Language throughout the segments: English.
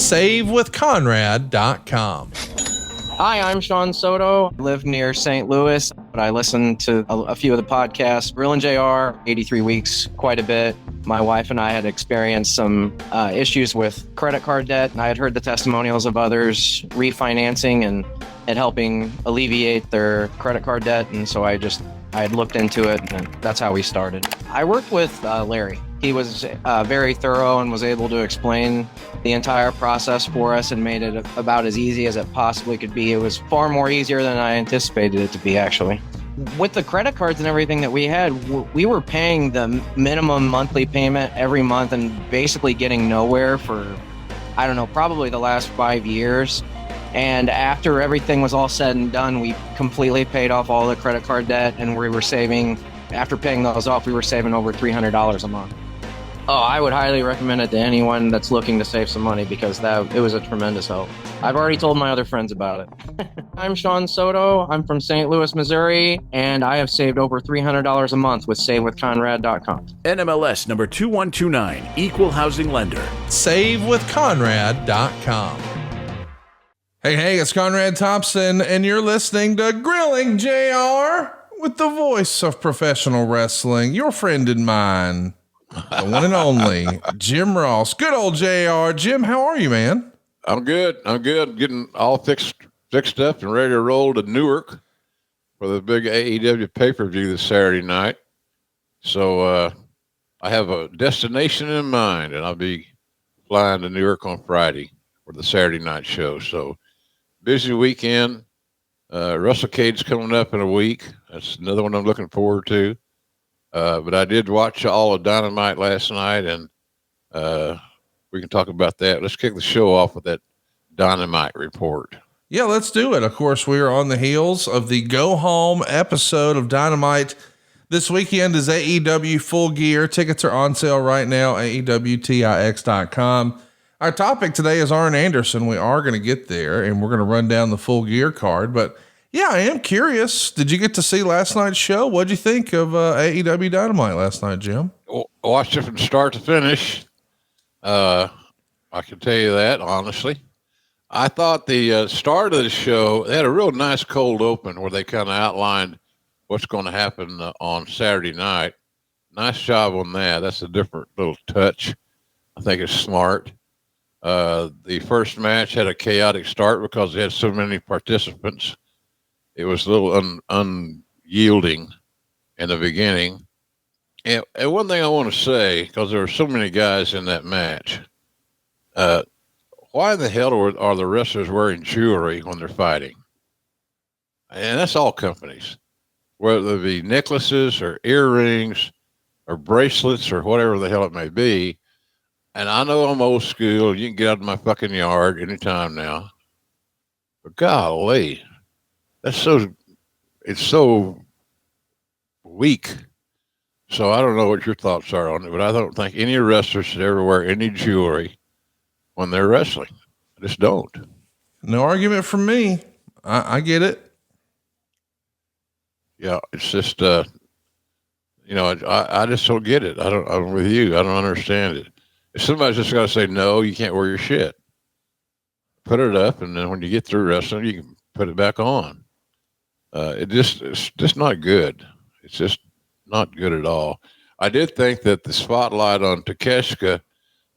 SaveWithConrad.com. Hi, I'm Sean Soto. I live near St. Louis, but I listen to a few of the podcasts. Anderson.JR, 83 Weeks, quite a bit. My wife and I had experienced some issues with credit card debt, and I had heard the testimonials of others refinancing and helping alleviate their credit card debt, and so I had looked into it, and that's how we started. I worked with Larry. He was very thorough and was able to explain the entire process for us and made it about as easy as it possibly could be. It was far more easier than I anticipated it to be, actually. With the credit cards and everything that we had, we were paying the minimum monthly payment every month and basically getting nowhere for, I don't know, probably the last 5 years. And after everything was all said and done, we completely paid off all the credit card debt, and we were saving, after paying those off, we were saving over $300 a month. Oh, I would highly recommend it to anyone that's looking to save some money, because it was a tremendous help. I've already told my other friends about it. I'm Sean Soto. I'm from St. Louis, Missouri, and I have saved over $300 a month with SaveWithConrad.com. NMLS number 2129, Equal Housing Lender. SaveWithConrad.com. Hey, it's Conrad Thompson, and you're listening to Grilling JR with the voice of professional wrestling, your friend and mine, the one and only Jim Ross. Good old JR. Jim, how are you, man? I'm good. Getting all fixed up and ready to roll to Newark for the big AEW pay-per-view this Saturday night. So I have a destination in mind, and I'll be flying to Newark on Friday for the Saturday night show. So busy weekend. WrestleCade's coming up in a week. That's another one I'm looking forward to. But I did watch all of Dynamite last night, and we can talk about that. Let's kick the show off with that Dynamite report. Yeah, let's do it. Of course, we are on the heels of the Go Home episode of Dynamite. This weekend is AEW Full Gear. Tickets are on sale right now, AEWTIX.com. Our topic today is Arn Anderson. We are going to get there, and we're going to run down the Full Gear card, but yeah, I am curious. Did you get to see last night's show? What'd you think of AEW Dynamite last night, Jim? Watched it from start to finish. I can tell you that, honestly. I thought the start of the show, they had a real nice cold open where they kind of outlined what's going to happen on Saturday night. Nice job on that. That's a different little touch. I think it's smart. The first match had a chaotic start because they had so many participants. It was a little unyielding in the beginning. And one thing I want to say, because there were so many guys in that match, why in the hell are the wrestlers wearing jewelry when they're fighting? And that's all companies, whether it be necklaces or earrings or bracelets or whatever the hell it may be. And I know I'm old school. You can get out of my fucking yard anytime now. But golly, it's so weak. So I don't know what your thoughts are on it, but I don't think any wrestler should ever wear any jewelry when they're wrestling. I just don't. No argument from me. I get it. Yeah, it's just, I just don't get it. I'm with you. I don't understand it. If somebody's just got to say, no, you can't wear your shit, put it up, and then when you get through wrestling, you can put it back on. It's just not good. It's just not good at all. I did think that the spotlight on Takeshita,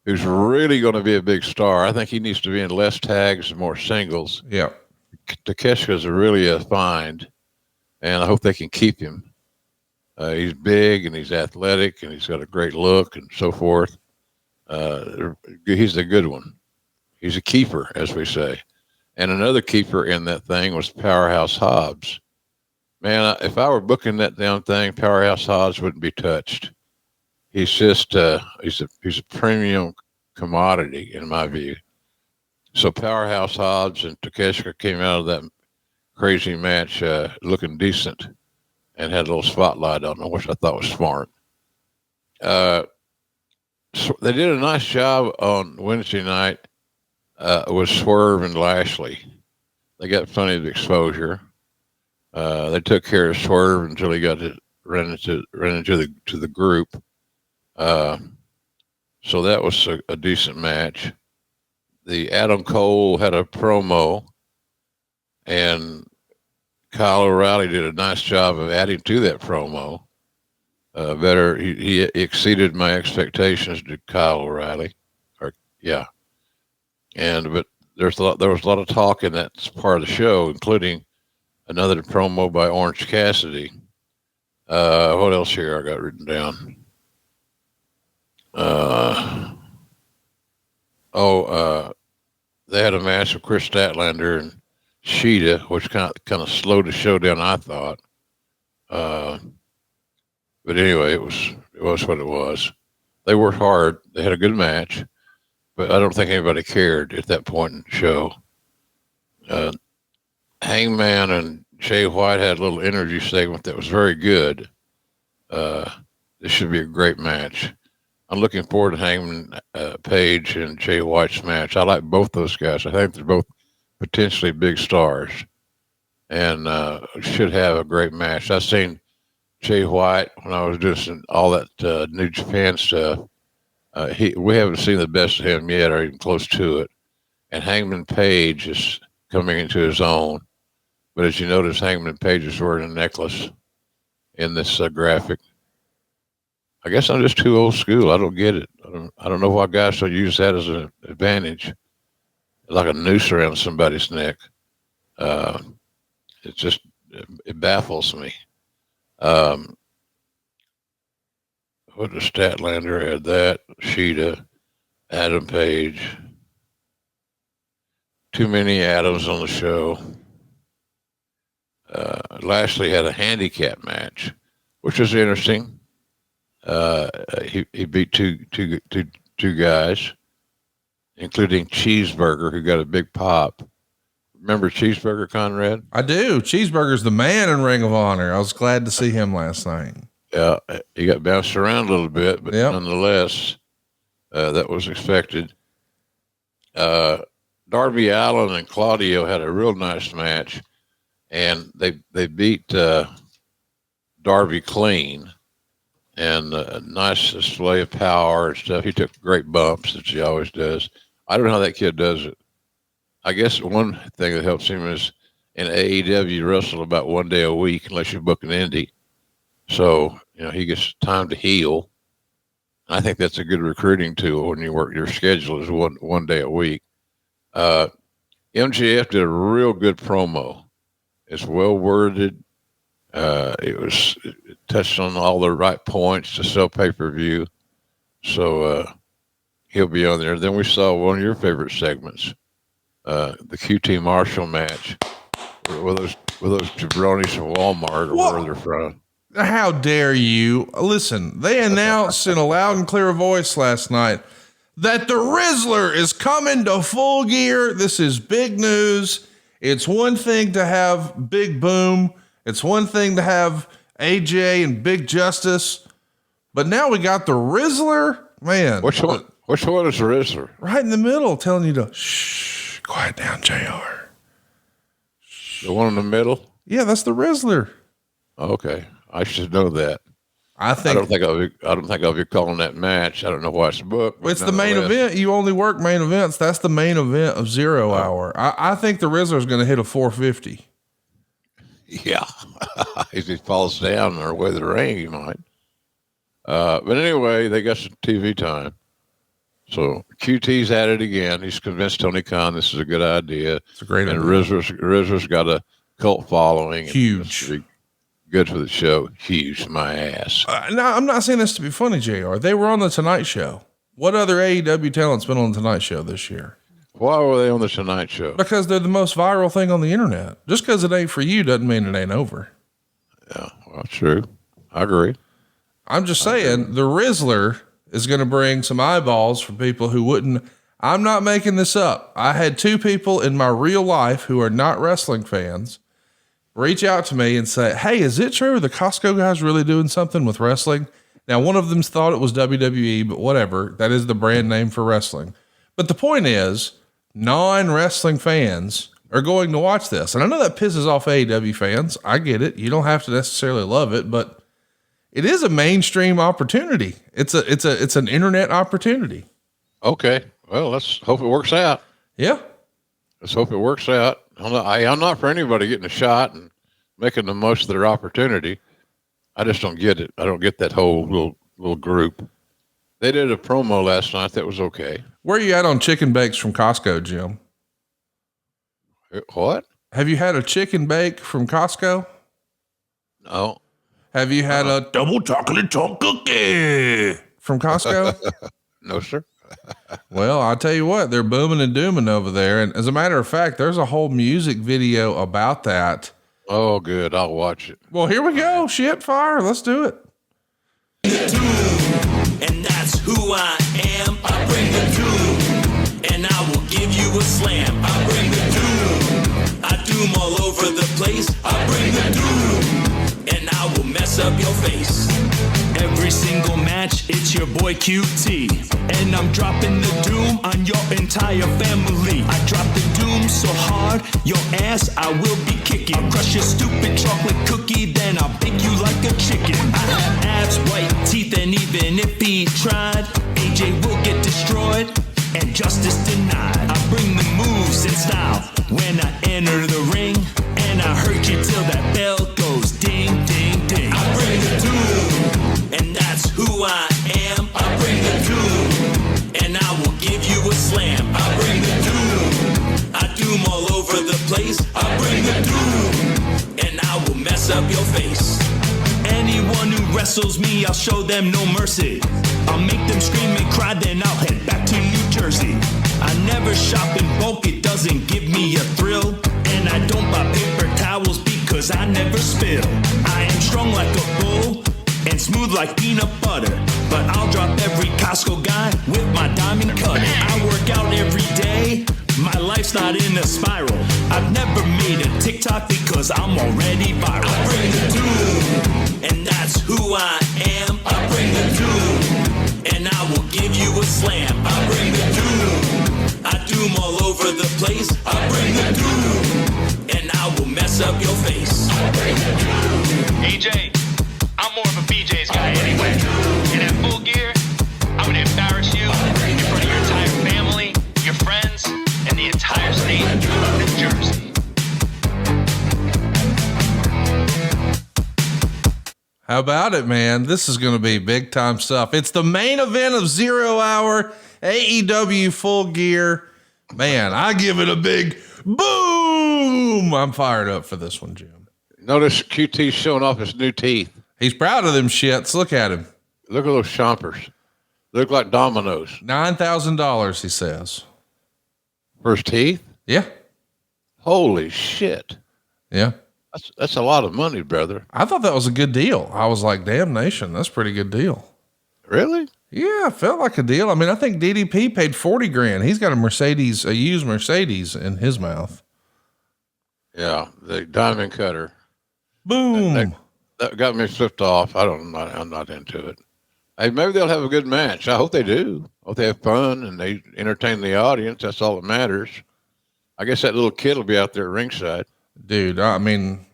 who's really going to be a big star, I think he needs to be in less tags and more singles. Yeah. Takeshita's really a find, and I hope they can keep him. He's big and he's athletic and he's got a great look and so forth. He's a good one. He's a keeper, as we say. And another keeper in that thing was Powerhouse Hobbs. Man, if I were booking that damn thing, Powerhouse Hobbs wouldn't be touched. He's just he's a premium commodity in my view. So Powerhouse Hobbs and Takeshita came out of that crazy match looking decent and had a little spotlight on them, which I thought was smart. So they did a nice job on Wednesday night with Swerve and Lashley. They got plenty of exposure. They took care of Swerve until he got to run into the group. So that was a decent match. the Adam Cole had a promo, and Kyle O'Reilly did a nice job of adding to that promo. He exceeded my expectations to Kyle O'Reilly, but there was a lot of talk in that part of the show, including another promo by Orange Cassidy. What else here I got written down? They had a match with Chris Statlander and Sheeta, which kind of slowed the show down, I thought. But anyway, it was what it was. They worked hard. They had a good match, but I don't think anybody cared at that point in the show. Hangman and Jay White had a little interview segment that was very good. This should be a great match. I'm looking forward to Hangman Page and Jay White's match. I like both those guys. I think they're both potentially big stars, and should have a great match. I've seen Jay White when I was doing all that New Japan stuff. We haven't seen the best of him yet, or even close to it. And Hangman Page is coming into his own. But as you notice, Hangman Page is wearing a necklace in this graphic. I guess I'm just too old school. I don't get it. I don't know why guys don't use that as an advantage, like a noose around somebody's neck. It baffles me. What does Statlander had that? Sheeta, Adam Page. Too many Adams on the show. Lashley had a handicap match, which was interesting. He beat two guys, including Cheeseburger, who got a big pop. Remember Cheeseburger, Conrad? I do. Cheeseburger's the man in Ring of Honor. I was glad to see him last night. Yeah, he got bounced around a little bit, but nonetheless, that was expected. Darby Allin and Claudio had a real nice match, and they beat Darby clean, and a nice display of power and stuff. He took great bumps, as he always does. I don't know how that kid does it. I guess one thing that helps him is in AEW, you wrestle about 1 day a week unless you book an indie. So, he gets time to heal. I think that's a good recruiting tool when you work your schedule is one day a week. MJF did a real good promo. It's well worded. It touched on all the right points to sell pay-per-view. So he'll be on there. Then we saw one of your favorite segments, the QT Marshall match with those jabronis from Walmart or where they're from. How dare you? Listen, they announced in a loud and clear voice last night that the Rizzler is coming to Full Gear. This is big news. It's one thing to have Big Boom. It's one thing to have AJ and Big Justice. But now we got the Rizzler. Man. Which one is the Rizzler? Right in the middle, telling you to shh, quiet down, JR. The one in the middle? Yeah, that's the Rizzler. Okay. I should know that. I don't think I'll be calling that match. I don't know why it's booked. It's the main event. You only work main events. That's the main event of 0 Hour. I think the Rizzler is going to hit a 450. Yeah. If he falls down or with the ring, he might. But anyway, they got some TV time. So QT's at it again. He's convinced Tony Khan this is a good idea. It's a great idea. And Rizzler's got a cult following. Huge. Good for the show. Huge, my ass. Now, I'm not saying this to be funny, JR. They were on the Tonight Show. What other AEW talent's been on the Tonight Show this year? Why were they on the Tonight Show? Because they're the most viral thing on the internet. Just because it ain't for you doesn't mean it ain't over. Yeah, well, true. I agree. I'm just saying the Rizzler is going to bring some eyeballs for people who wouldn't. I'm not making this up. I had 2 people in my real life who are not wrestling fans reach out to me and say, hey, is it true the Costco guy's really doing something with wrestling? Now, one of them thought it was WWE, but whatever. That is the brand name for wrestling. But the point is, non-wrestling fans are going to watch this. And I know that pisses off AEW fans. I get it. You don't have to necessarily love it, but it is a mainstream opportunity. It's an internet opportunity. Okay. Well, let's hope it works out. Yeah. Let's hope it works out. I'm not for anybody getting a shot and making the most of their opportunity. I just don't get it. I don't get that whole little group. They did a promo last night that was okay. Where are you at on chicken bakes from Costco, Jim? What? Have you had a chicken bake from Costco? No. Have you had a double chocolate chunk cookie from Costco? No, sir. Well, I'll tell you what, they're booming and dooming over there. And as a matter of fact, there's a whole music video about that. Oh, good. I'll watch it. Well, here we go. Shit, fire. Let's do it. And that's who I am. I bring the doom, and I will give you a slam. I bring the doom. I doom all over the place. I bring the doom, and I will mess up your face. Every single match, it's your boy QT, and I'm dropping the doom on your entire family. I drop the doom so hard, your ass I will be kicking. I'll crush your stupid chocolate cookie, then I'll bake you like a chicken. I have abs, white teeth, and even if he tried, AJ will get destroyed and justice denied. I bring the moves and style when I enter the ring, and I hurt you till that bell goes ding, ding, ding. I bring the doom, and that's who I am. I bring the doom, and I will give you a slam. I bring the doom, I doom all over the place. I bring the doom, and I will mess up your face. Anyone who wrestles me, I'll show them no mercy. I'll make them scream and cry, then I'll head back to New Jersey. I never shop in bulk, it doesn't give me a thrill. And I don't buy paper towels because I never spill. I am strong like a bull and smooth like peanut butter, but I'll drop every Costco guy with my diamond cutter. I work out every day, my life's not in a spiral. I've never made a TikTok because I'm already viral. I bring the doom, and that's who I am. I bring the doom, and I will give you a slam. I bring the doom, I doom all over the place. I bring the doom, and I will mess up your face. I bring the doom. AJ, I'm more of a BJ's guy anyway. And at Full Gear, I'm gonna embarrass you in front of your entire family, your friends, and the entire state of New Jersey. How about it, man? This is going to be big time stuff. It's the main event of 0 Hour AEW Full Gear. Man, I give it a big boom. I'm fired up for this one, Jim. Notice QT's showing off his new teeth. He's proud of them shits. Look at him. Look at those chompers. They look like dominoes. $9,000, he says. For his teeth? Yeah. Holy shit. Yeah. That's a lot of money, brother. I thought that was a good deal. I was like, damn nation, that's a pretty good deal. Really? Yeah, it felt like a deal. I mean, I think DDP paid $40,000. He's got a used Mercedes in his mouth. Yeah, the diamond cutter. Boom. That got me flipped off. I'm not into it. Hey, maybe they'll have a good match. I hope they do. I hope they have fun and they entertain the audience. That's all that matters. I guess that little kid will be out there at ringside. Dude, I mean,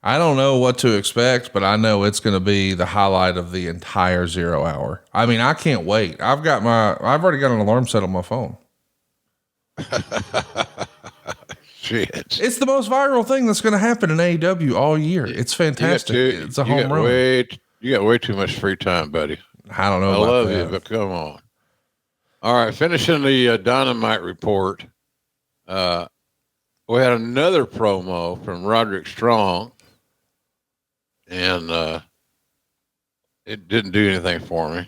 I don't know what to expect, but I know it's going to be the highlight of the entire 0 Hour. I mean, I can't wait. I've already got an alarm set on my phone. Shit. It's the most viral thing that's going to happen in AEW all year. It's fantastic. It's a home run. You got way too much free time, buddy. I don't know. I love you, but come on. All right. Finishing the Dynamite report. We had another promo from Roderick Strong, and it didn't do anything for me.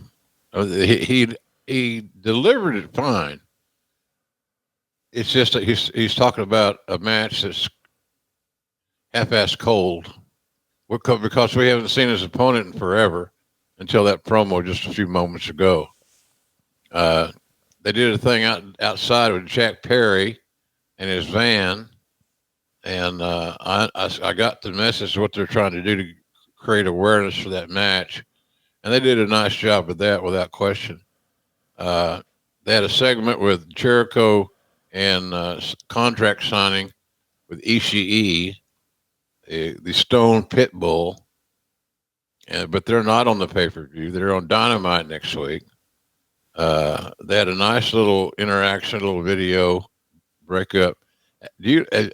He delivered it fine. It's just that he's talking about a match that's half-assed cold because we haven't seen his opponent in forever until that promo just a few moments ago. They did a thing outside with Jack Perry and his van, and I got the message of what they're trying to do to create awareness for that match, and they did a nice job of that without question. They had a segment with Jericho and contract signing with Ishii, the Stone Pitbull, but they're not on the pay-per-view. They're on Dynamite next week. They had a nice little interaction, a little video break up.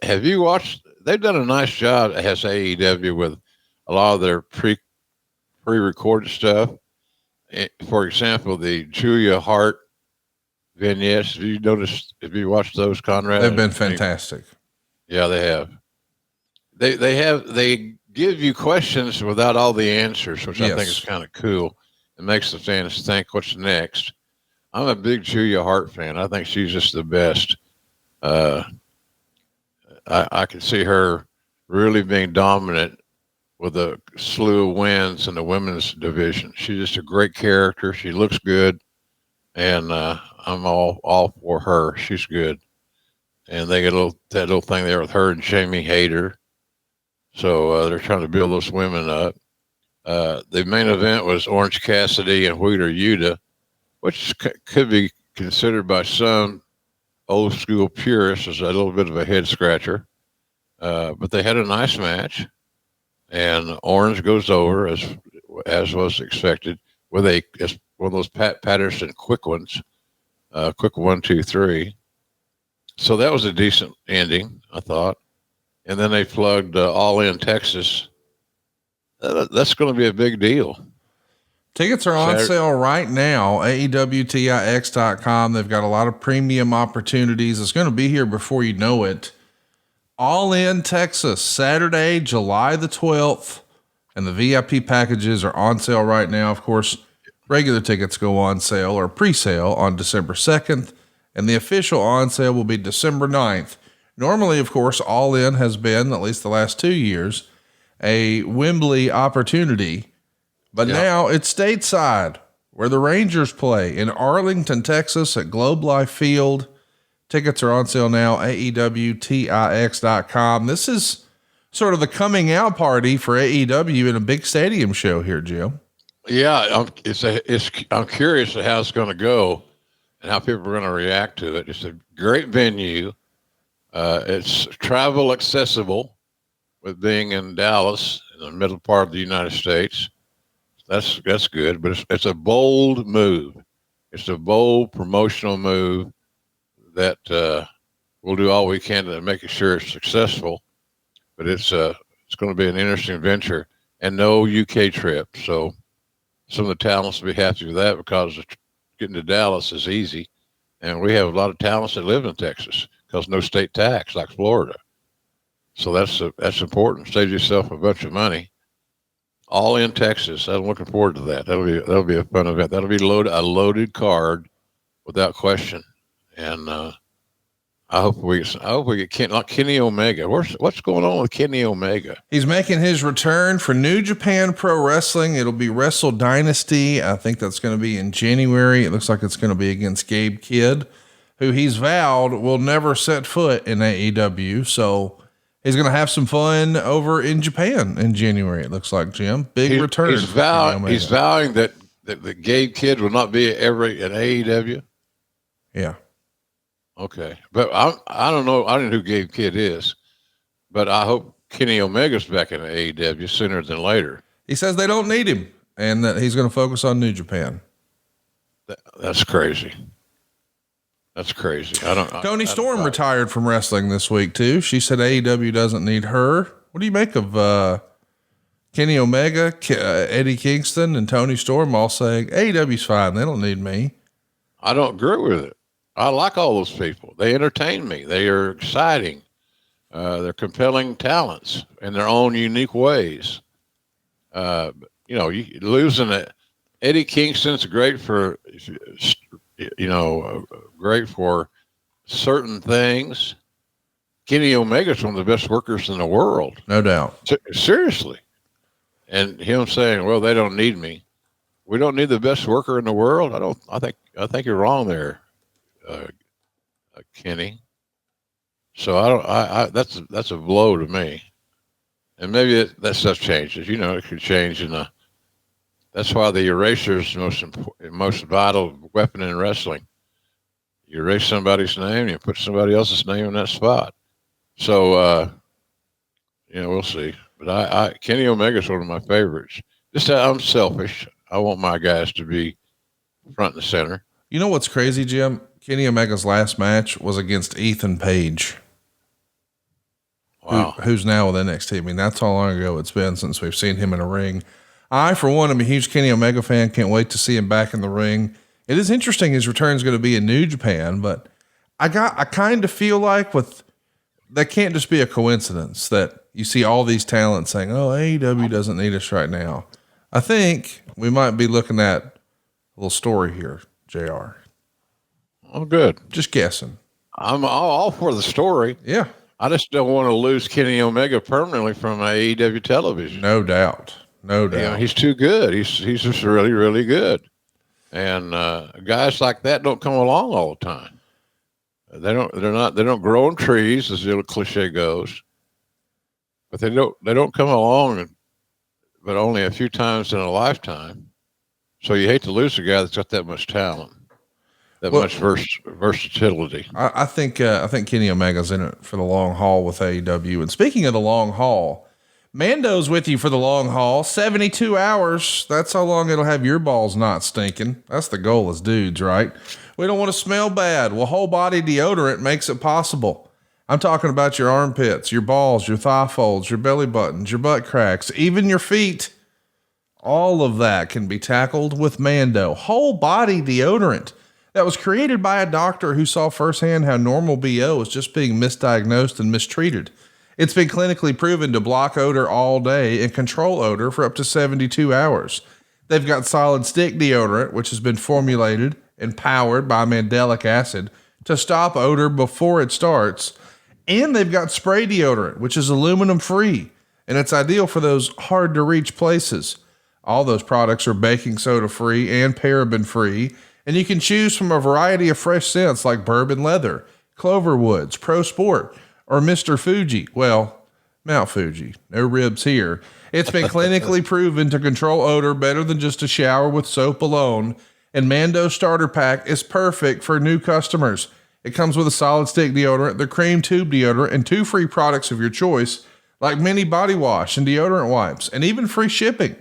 Have you watched? They've done a nice job as AEW with a lot of their pre-recorded stuff. For example, the Julia Hart vignettes. Have you noticed? Have you watched those, Conrad? They've been fantastic. Yeah, they have. They give you questions without all the answers, which I think is kind of cool. It makes the fans think, what's next? I'm a big Julia Hart fan. I think she's just the best. I can see her really being dominant with a slew of wins in the women's division. She's just a great character. She looks good, and I'm all for her. She's good. And they get that little thing there with her and Jamie Hayter. So they're trying to build those women up. The main event was Orange Cassidy and Wheeler Yuta, which could be considered by some old school purists as a little bit of a head scratcher. But they had a nice match, and Orange goes over as was expected with one of those Pat Patterson quick ones, quick 1, 2, 3. So that was a decent ending, I thought. And then they plugged All In Texas. That's going to be a big deal. Tickets are on sale right now, AEWTIX.com. They've got a lot of premium opportunities. It's going to be here before you know it. All In Texas, Saturday, July the 12th. And the VIP packages are on sale right now. Of course, regular tickets go on sale or pre-sale on December 2nd. And the official on sale will be December 9th. Normally, of course, All In has been, at least the last 2 years, a Wembley opportunity. But now it's stateside where the Rangers play in Arlington, Texas at Globe Life Field. Tickets are on sale now, AEWTIX.com. This is sort of the coming out party for AEW in a big stadium show here, Jim. Yeah, I'm curious how it's going to go and how people are going to react to it. It's a great venue. It's travel accessible with being in Dallas in the middle part of the United States. That's good, but it's a bold move. It's a bold promotional move that we'll do all we can to make sure it's successful. But it's going to be an interesting venture and no UK trip. So some of the talents will be happy with that because getting to Dallas is easy, and we have a lot of talents that live in Texas because no state tax like Florida. So that's important. Save yourself a bunch of money. All In Texas. I'm looking forward to that. That'll be a fun event. That'll be a loaded card without question. And I hope we get Kenny Omega. What's going on with Kenny Omega? He's making his return for New Japan Pro Wrestling. It'll be Wrestle Dynasty. I think that's going to be in January. It looks like it's going to be against Gabe Kidd, who he's vowed will never set foot in AEW. So he's going to have some fun over in Japan in January. It looks like, Jim. Big return. He's vowing that Gabe Kidd will not be ever in AEW. Yeah. Okay. But I don't know. I don't know who Gabe Kidd is, but I hope Kenny Omega's back in AEW sooner than later. He says they don't need him and that he's going to focus on New Japan. That's crazy. That's crazy. Tony Storm retired from wrestling this week too. She said AEW doesn't need her. What do you make of Kenny Omega, Eddie Kingston, and Tony Storm all saying AEW's fine. They don't need me. I don't agree with it. I like all those people. They entertain me. They are exciting. They're compelling talents in their own unique ways. Losing it. Eddie Kingston's great for, great for certain things. Kenny Omega's one of the best workers in the world. No doubt. Seriously. And him saying, well, they don't need me. We don't need the best worker in the world. I think you're wrong there, Kenny. So that's a blow to me. And maybe that stuff changes. It could change that's why the eraser is the most vital weapon in wrestling. You erase somebody's name, you put somebody else's name in that spot. So, we'll see. But Kenny Omega's one of my favorites. Just I'm selfish. I want my guys to be front and center. You know what's crazy, Jim? Kenny Omega's last match was against Ethan Page. Wow. Who's now with NXT. I mean, that's how long ago it's been since we've seen him in a ring. I, for one, am a huge Kenny Omega fan. Can't wait to see him back in the ring. It is interesting his return is going to be in New Japan, but I kind of feel like that can't just be a coincidence that you see all these talents saying, oh, AEW doesn't need us right now. I think we might be looking at a little story here, JR. Oh, good. Just guessing. I'm all for the story. Yeah. I just don't want to lose Kenny Omega permanently from AEW television. No doubt. No doubt. You know, he's too good. He's just really, really good. And guys like that don't come along all the time. They don't grow on trees, as the old cliche goes. But they don't come along, but only a few times in a lifetime. So you hate to lose a guy that's got that much talent, much versatility. I think Kenny Omega's in it for the long haul with AEW. And speaking of the long haul, Mando's with you for the long haul. 72 hours. That's how long it'll have your balls not stinking. That's the goal as dudes, right? We don't want to smell bad. Well, whole body deodorant makes it possible. I'm talking about your armpits, your balls, your thigh folds, your belly buttons, your butt cracks, even your feet. All of that can be tackled with Mando whole body deodorant that was created by a doctor who saw firsthand how normal BO is just being misdiagnosed and mistreated. It's been clinically proven to block odor all day and control odor for up to 72 hours. They've got solid stick deodorant, which has been formulated and powered by mandelic acid to stop odor before it starts. And they've got spray deodorant, which is aluminum free, and it's ideal for those hard to reach places. All those products are baking soda free and paraben free, and you can choose from a variety of fresh scents like bourbon leather, clover woods, pro sport, or Mr. Fuji. Well, Mount Fuji. No ribs here. It's been clinically proven to control odor better than just a shower with soap alone. And Mando Starter Pack is perfect for new customers. It comes with a solid stick deodorant, the cream tube deodorant, and 2 free products of your choice, like mini body wash and deodorant wipes, and even free shipping.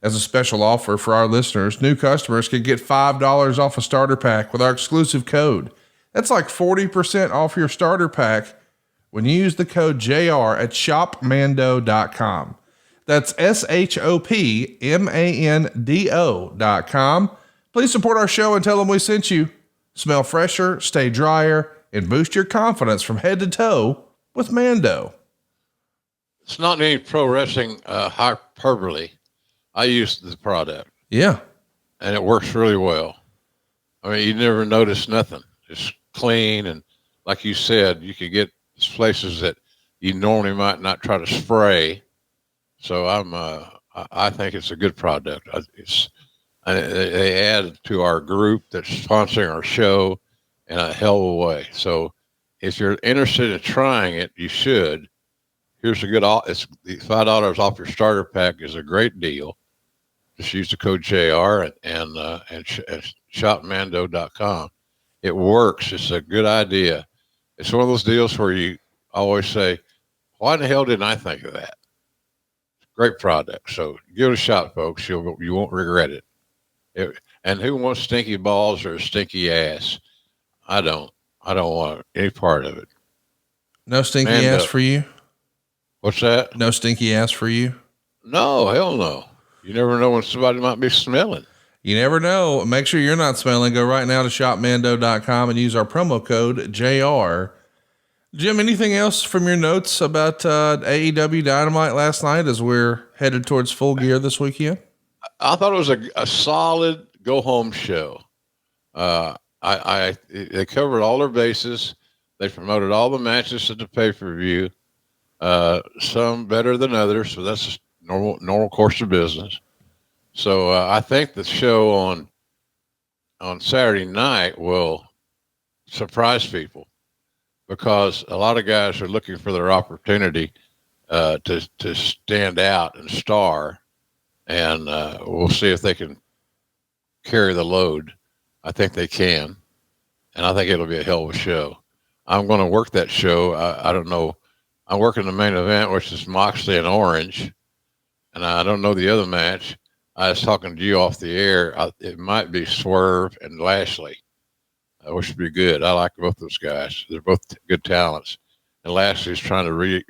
As a special offer for our listeners, new customers can get $5 off a starter pack with our exclusive code. That's like 40% off your starter pack when you use the code JR at shopmando.com. That's SHOPMANDO.com. Please support our show and tell them we sent you. Smell fresher, stay drier, and boost your confidence from head to toe with Mando. It's not any pro wrestling hyperbole. I use the product. Yeah. And it works really well. I mean, you never notice nothing. It's clean. And like you said, you can get places that you normally might not try to spray. So I think it's a good product. They add to our group that's sponsoring our show in a hell of a way. So if you're interested in trying it, you should. Here's a good, it's $5 off your starter pack is a great deal. Just use the code JR and shopmando.com. It works. It's a good idea. It's one of those deals where you always say, why the hell didn't I think of that? Great product. So give it a shot, folks. You won't regret it. And who wants stinky balls or a stinky ass? I don't want any part of it. No stinky ass for you? What's that? No stinky ass for you? No, hell no. You never know when somebody might be smelling. You never know. Make sure you're not smelling. Go right now to shopmando.com and use our promo code JR. Jim, anything else from your notes about AEW Dynamite last night as we're headed towards Full Gear this weekend? I thought it was a solid go-home show. They covered all their bases. They promoted all the matches at the pay-per-view. Some better than others, so that's just normal course of business. So I think the show on Saturday night will surprise people because a lot of guys are looking for their opportunity to stand out and star, and we'll see if they can carry the load. I think they can, and I think it'll be a hell of a show. I'm going to work that show. I don't know. I'm working the main event, which is Moxley and Orange, and I don't know the other match. I was talking to you off the air. It might be Swerve and Lashley. which would be good. I like both those guys. They're both good talents. And Lashley's trying to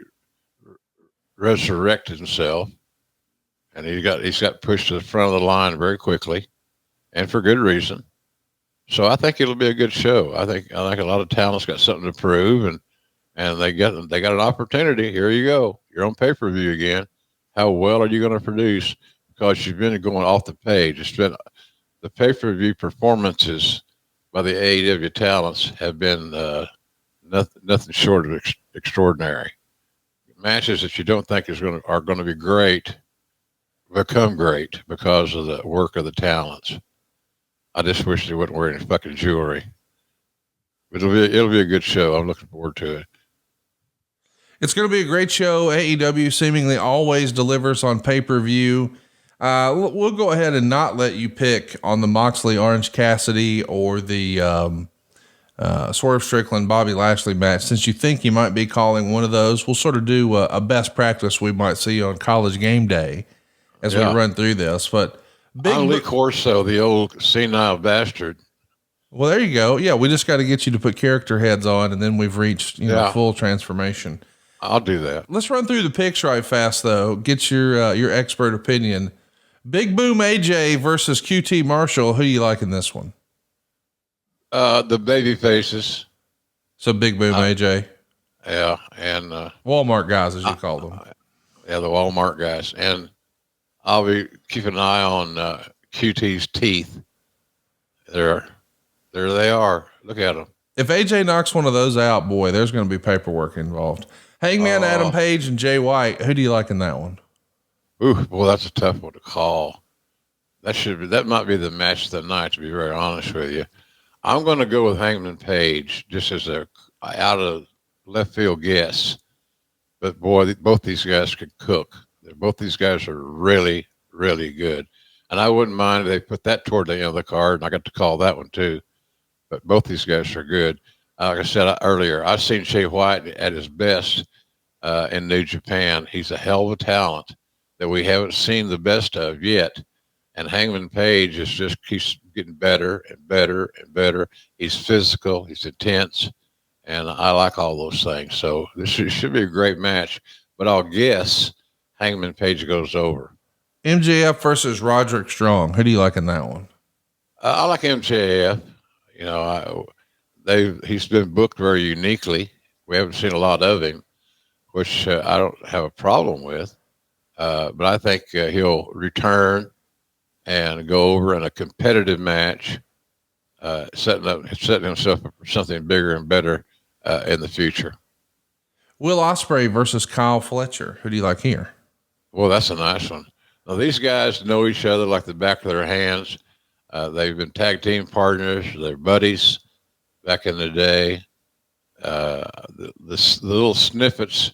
resurrect himself, and he's got pushed to the front of the line very quickly, and for good reason. So I think it'll be a good show. I think a lot of talent's got something to prove, and they got an opportunity. Here you go. You're on pay-per-view again. How well are you going to produce? Because you've been going off the page. It's been the pay-per-view performances by the AEW talents have been nothing short of extraordinary. Matches that you don't think are going to be great become great because of the work of the talents. I just wish they wouldn't wear any fucking jewelry. It'll be a good show. I'm looking forward to it. It's going to be a great show. AEW seemingly always delivers on pay-per-view. We'll go ahead and not let you pick on the Moxley Orange Cassidy or the Swerve Strickland Bobby Lashley match. Since you think you might be calling one of those, we'll sort of do a best practice we might see on College Game Day as we run through this. But Lee Corso, the old senile bastard. Well, there you go. Yeah, we just got to get you to put character heads on, and then we've reached full transformation. I'll do that. Let's run through the picks right fast, though. Get your expert opinion. Big Boom AJ versus QT Marshall. Who do you like in this one? The baby faces. So Big Boom AJ. Yeah, and Walmart guys, as you call them. Yeah, the Walmart guys. And I'll be keeping an eye on QT's teeth. There they are. Look at them. If AJ knocks one of those out, boy, there's going to be paperwork involved. Hangman Adam Page and Jay White. Who do you like in that one? Ooh, well, that's a tough one to call. That might be the match of the night, to be very honest with you. I'm going to go with Hangman Page just as a out of left field guess. But boy, both these guys can cook. Both these guys are really, really good. And I wouldn't mind if they put that toward the end of the card, and I got to call that one too. But both these guys are good. Like I said earlier, I've seen Jay White at his best in New Japan. He's a hell of a talent that we haven't seen the best of yet. And Hangman Page keeps getting better and better and better. He's physical. He's intense. And I like all those things. So this should be a great match. But I'll guess Hangman Page goes over. MJF versus Roderick Strong. Who do you like in that one? I like MJF. He's been booked very uniquely. We haven't seen a lot of him, which I don't have a problem with. But I think he'll return and go over in a competitive match, setting himself up for something bigger and better in the future. Will Ospreay versus Kyle Fletcher. Who do you like here? Well, that's a nice one. Now, these guys know each other like the back of their hands. They've been tag team partners. They're buddies back in the day. The little snippets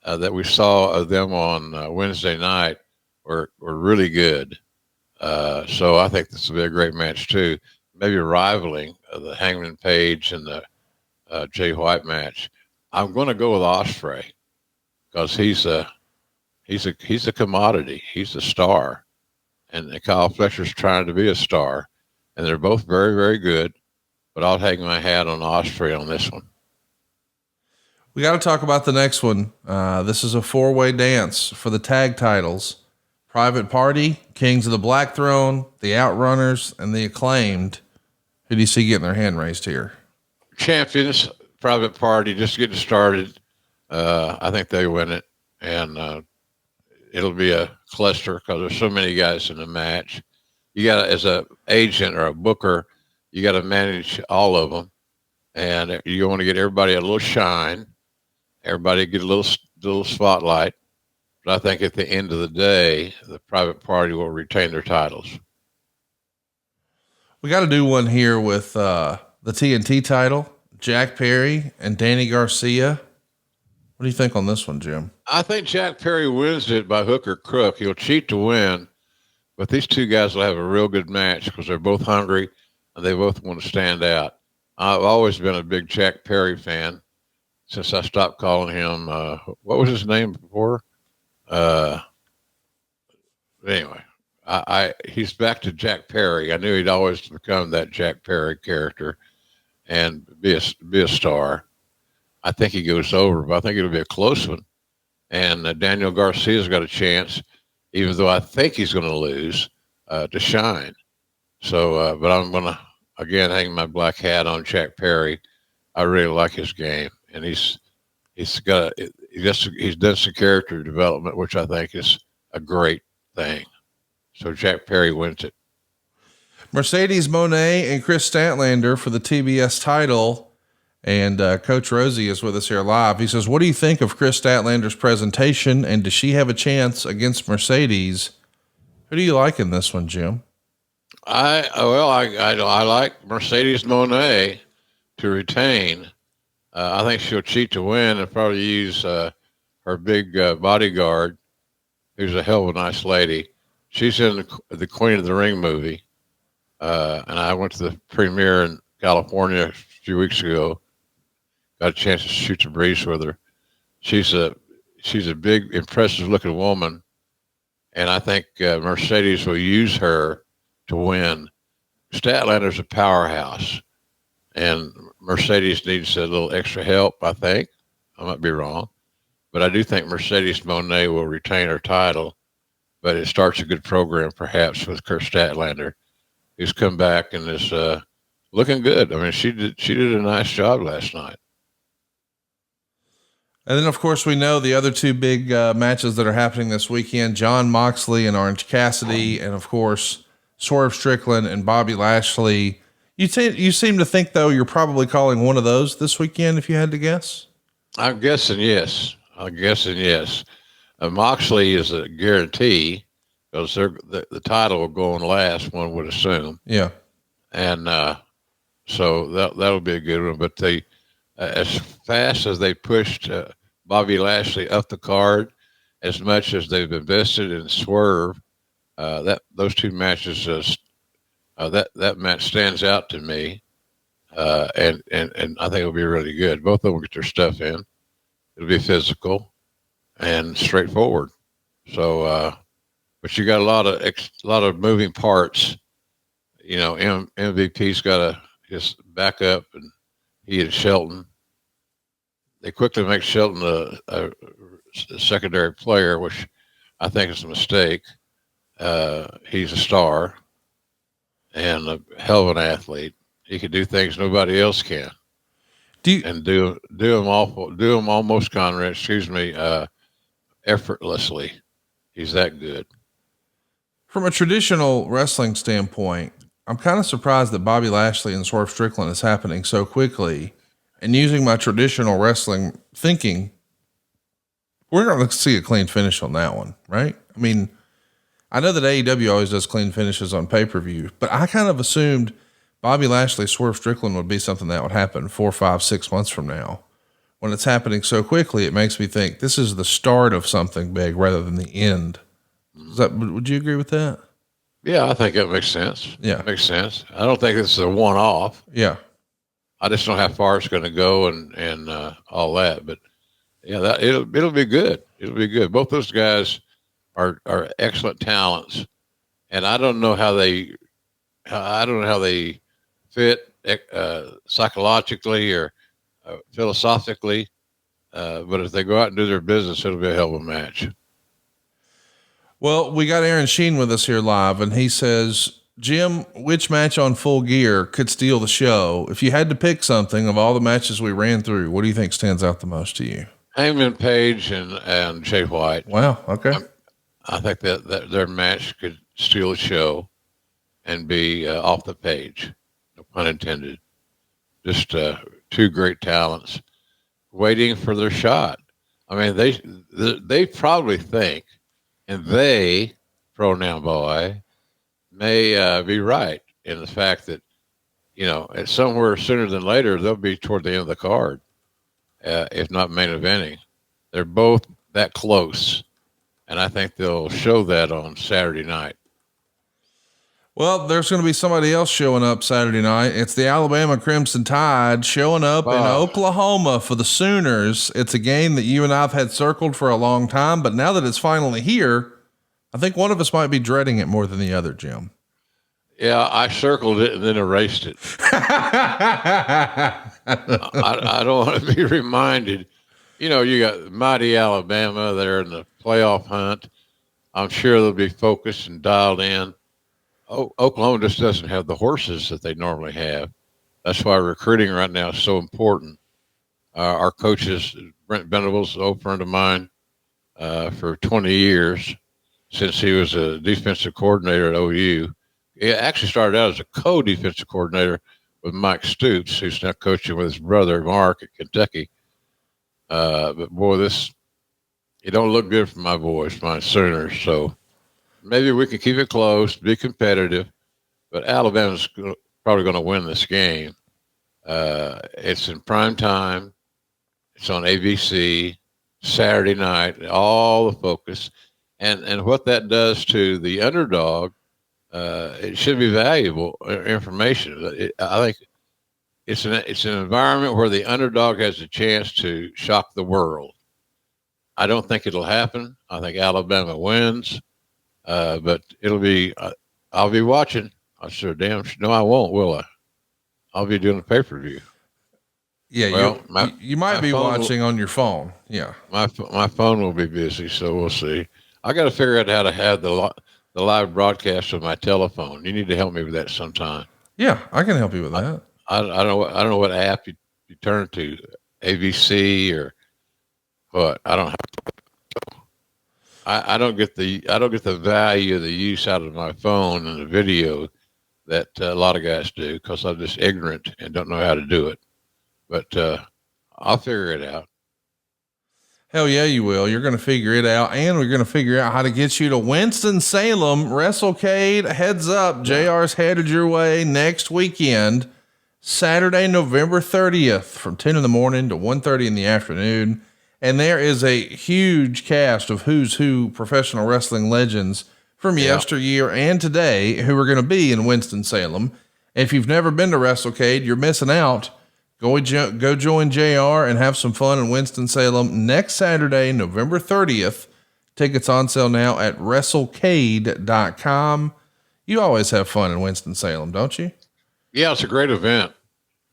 that we saw of them on Wednesday night were really good. So I think this will be a great match too. Maybe rivaling the Hangman Page and the Jay White match. I'm going to go with Ospreay because he's a commodity. He's a star, and Kyle Fletcher's trying to be a star, and they're both very, very good. But I'll hang my hat on Ospreay on this one. We got to talk about the next one. This is a 4-way dance for the tag titles. Private Party, Kings of the Black Throne, the Outrunners, and the Acclaimed. Who do you see getting their hand raised here? Champions, Private Party, just getting started. I think they win it, and it'll be a cluster because there's so many guys in the match. You got to, as a agent or a booker, you got to manage all of them, and you want to get everybody a little shine. Everybody get a little spotlight. But I think at the end of the day, the Private Party will retain their titles. We got to do one here with the TNT title, Jack Perry and Danny Garcia. What do you think on this one, Jim? I think Jack Perry wins it by hook or crook. He'll cheat to win, but these two guys will have a real good match because they're both hungry and they both want to stand out. I've always been a big Jack Perry fan since I stopped calling him, what was his name before? Anyway, he's back to Jack Perry. I knew he'd always become that Jack Perry character. and be a star. I think he goes over, but I think it'll be a close one. And Daniel Garcia's got a chance, even though I think he's going to lose, to shine. So, but I'm going to, again, hang my black hat on Jack Perry. I really like his game, and he's done some character development, which I think is a great thing. So Jack Perry wins it. Mercedes Moné and Chris Statlander for the TBS title. And Coach Rosie is with us here live. He says, what do you think of Chris Statlander's presentation, and does she have a chance against Mercedes? Who do you like in this one, Jim? I like Mercedes Moné to retain. I think she'll cheat to win and probably use her big bodyguard, who's a hell of a nice lady. She's in the Queen of the Ring movie, and I went to the premiere in California a few weeks ago. Got a chance to shoot the breeze with her. She's a big, impressive looking woman, and I think Mercedes will use her to win. Statlander's a powerhouse, and Mercedes needs a little extra help, I think. I might be wrong, but I do think Mercedes Moné will retain her title, but it starts a good program perhaps with Chris Statlander, who's come back and is looking good. I mean, she did a nice job last night. And then, of course, we know the other two big matches that are happening this weekend, Jon Moxley and Orange Cassidy, and, of course, Swerve Strickland and Bobby Lashley. You seem to think, though, you're probably calling one of those this weekend, if you had to guess? I'm guessing yes. Moxley is a guarantee because the title will go on last, one would assume. Yeah. And so that'll be a good one. But they, as fast as they pushed Bobby Lashley up the card, as much as they've invested in Swerve, those two matches, that match stands out to me, and I think it'll be really good. Both of them will get their stuff in. It'll be physical and straightforward. So, but you got a lot of moving parts. You know, MVP's got his backup, and he and Shelton. They quickly make Shelton a secondary player, which I think is a mistake. He's a star and a hell of an athlete. He can do things nobody else can. Do them almost, Conrad, effortlessly. He's that good. From a traditional wrestling standpoint, I'm kind of surprised that Bobby Lashley and Swerve Strickland is happening so quickly. And using my traditional wrestling thinking, we're going to see a clean finish on that one, right? I mean, I know that AEW always does clean finishes on pay-per-view, but I kind of assumed Bobby Lashley, Swerve Strickland would be something that would happen 4, 5, 6 months from now. When it's happening so quickly, it makes me think this is the start of something big rather than the end. Would you agree with that? Yeah, I think that makes sense. Yeah. It makes sense. I don't think this is a one-off. Yeah. I just don't know how far it's going to go and all that, but yeah, it'll be good. It'll be good. Both those guys are excellent talents, and I don't know how they fit psychologically or philosophically, but if they go out and do their business, it'll be a hell of a match. Well, we got Aaron Sheen with us here live, and he says, Jim, which match on Full Gear could steal the show? If you had to pick something of all the matches we ran through, what do you think stands out the most to you? Hangman Page and Jay White. Wow. Okay. I think that their match could steal the show and be off the page. No pun intended. Just two great talents waiting for their shot. I mean, they probably think, and they, pronoun boy, may be right in the fact that, you know, it's somewhere sooner than later, they'll be toward the end of the card, if not main eventing. They're both that close, and I think they'll show that on Saturday night. Well, there's going to be somebody else showing up Saturday night. It's the Alabama Crimson Tide showing up in Oklahoma for the Sooners. It's a game that you and I've had circled for a long time, but now that it's finally here, I think one of us might be dreading it more than the other, Jim. Yeah, I circled it and then erased it. I don't want to be reminded. You know, you got mighty Alabama there in the playoff hunt. I'm sure they'll be focused and dialed in. Oklahoma just doesn't have the horses that they normally have. That's why recruiting right now is so important. Our coaches, Brent Venables, an old friend of mine for 20 years, since he was a defensive coordinator at OU. He actually started out as a co-defensive coordinator with Mike Stoops, who's now coaching with his brother Mark at Kentucky. But boy, it don't look good for my boys, my Sooners. So maybe we can keep it close, be competitive. But Alabama's probably going to win this game. It's in prime time. It's on ABC Saturday night. All the focus, and what that does to the underdog. It should be valuable information. I think it's an environment where the underdog has a chance to shock the world. I don't think it'll happen. I think Alabama wins, but it'll be. I'll be watching. I sure no, I won't. Will I? I'll be doing a pay-per-view. Yeah, well, you might be watching on your phone. Yeah, my phone will be busy, so we'll see. I got to figure out how to have the live broadcast on my telephone. You need to help me with that sometime. Yeah, I can help you with that. I don't know what app you turn to, ABC or what. I don't have. I don't get the value of the use out of my phone and the video that a lot of guys do because I'm just ignorant and don't know how to do it. But I'll figure it out. Hell yeah, you will. You're going to figure it out, and we're going to figure out how to get you to Winston-Salem WrestleCade. Heads up, JR's headed your way next weekend, Saturday, November 30th, from 10 in the morning to 1:30 in the afternoon. And there is a huge cast of who's who professional wrestling legends from yesteryear and today who are going to be in Winston-Salem. If you've never been to WrestleCade, you're missing out. Go join JR and have some fun in Winston-Salem next Saturday, November 30th. Tickets on sale now at WrestleCade.com. You always have fun in Winston-Salem, don't you? Yeah, it's a great event.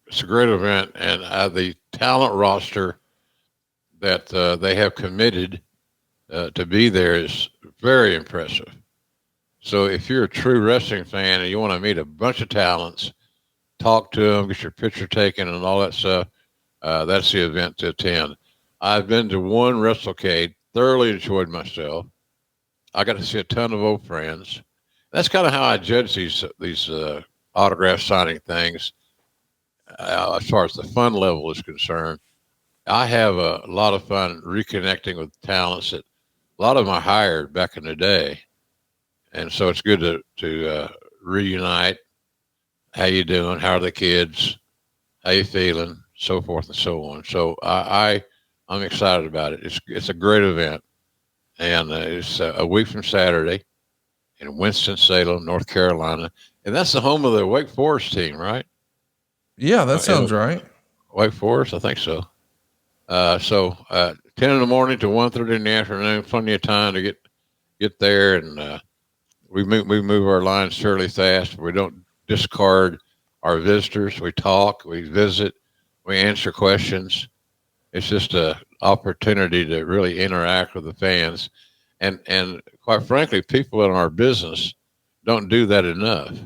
It's a great event. And the talent roster that they have committed to be there is very impressive. So if you're a true wrestling fan and you want to meet a bunch of talents, talk to them, get your picture taken and all that stuff, that's the event to attend. I've been to one WrestleCade, thoroughly enjoyed myself. I got to see a ton of old friends. That's kind of how I judge these autograph signing things as far as the fun level is concerned. I have a lot of fun reconnecting with talents that a lot of them I hired back in the day. And so it's good to reunite. How you doing? How are the kids? How you feeling? So forth and so on. So I'm excited about it. It's a great event, and it's a week from Saturday in Winston-Salem, North Carolina, and that's the home of the Wake Forest team, right? Yeah, that sounds right. Wake Forest, I think so. 10 in the morning to 1:30 in the afternoon, plenty of time to get there, and we move our lines fairly fast. We don't discard our visitors. We talk, we visit, we answer questions. It's just an opportunity to really interact with the fans. And quite frankly, people in our business don't do that enough.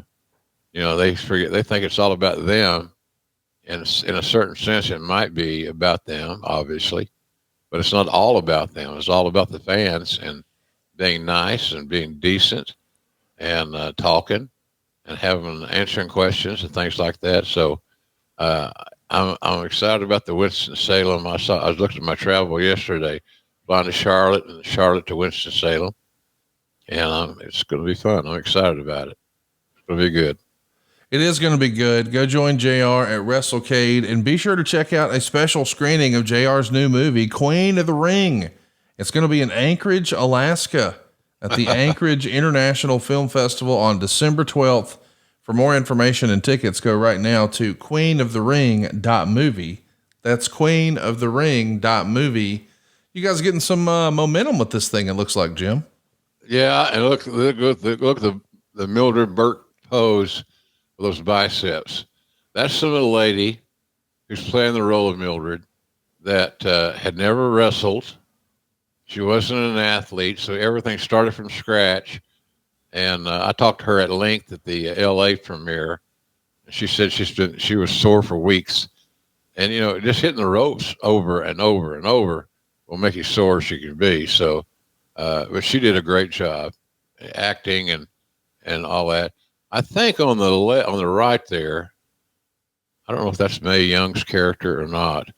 You know, they think it's all about them. And in a certain sense, it might be about them, obviously, but it's not all about them. It's all about the fans and being nice and being decent and talking and answering questions and things like that. So I'm excited about the Winston-Salem. I was looking at my travel yesterday, flying to Charlotte and Charlotte to Winston-Salem, and it's going to be fun. I'm excited about it. It's going to be good. It is going to be good. Go join JR at WrestleCade and be sure to check out a special screening of JR's new movie, Queen of the Ring. It's going to be in Anchorage, Alaska at the Anchorage International Film Festival on December 12th. For more information and tickets, go right now to queenofthering.movie. That's queenofthering.movie. You guys getting some momentum with this thing, it looks like, Jim. Yeah, and look the Mildred Burke pose with those biceps. That's the little lady who's playing the role of Mildred that had never wrestled. She wasn't an athlete, so everything started from scratch. And I talked to her at length at the LA premiere. She said she was sore for weeks. And, just hitting the ropes over and over and over will make you sore as you can be. So, but she did a great job acting and all that. I think on the right there, I don't know if that's Mae Young's character or not.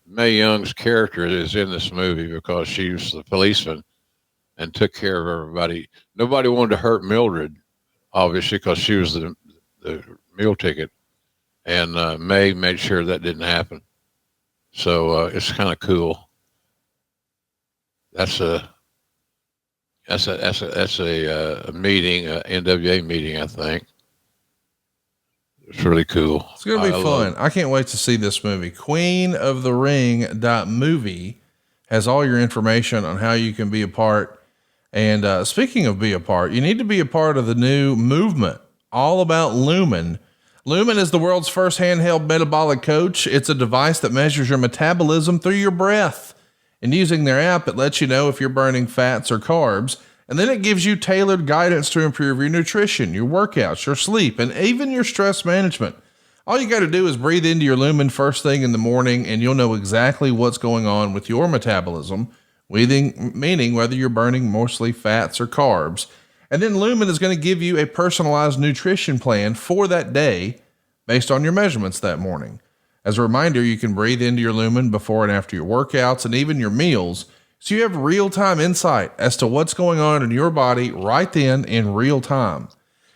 Mae Young's character is in this movie because she was the policeman and took care of everybody. Nobody wanted to hurt Mildred, obviously, because she was the meal ticket. And Mae made sure that didn't happen. So it's kind of cool. That's a meeting, a NWA meeting, I think. It's really cool. It's going to be fun. I can't wait to see this movie. queenofthering.movie has all your information on how you can be a part. And speaking of be a part, you need to be a part of the new movement all about Lumen. Lumen is the world's first handheld metabolic coach. It's a device that measures your metabolism through your breath. And using their app, it lets you know if you're burning fats or carbs. And then it gives you tailored guidance to improve your nutrition, your workouts, your sleep, and even your stress management. All you got to do is breathe into your Lumen first thing in the morning, and you'll know exactly what's going on with your metabolism, meaning whether you're burning mostly fats or carbs. And then Lumen is going to give you a personalized nutrition plan for that day based on your measurements that morning. As a reminder, you can breathe into your Lumen before and after your workouts and even your meals, so you have real-time insight as to what's going on in your body right then in real time.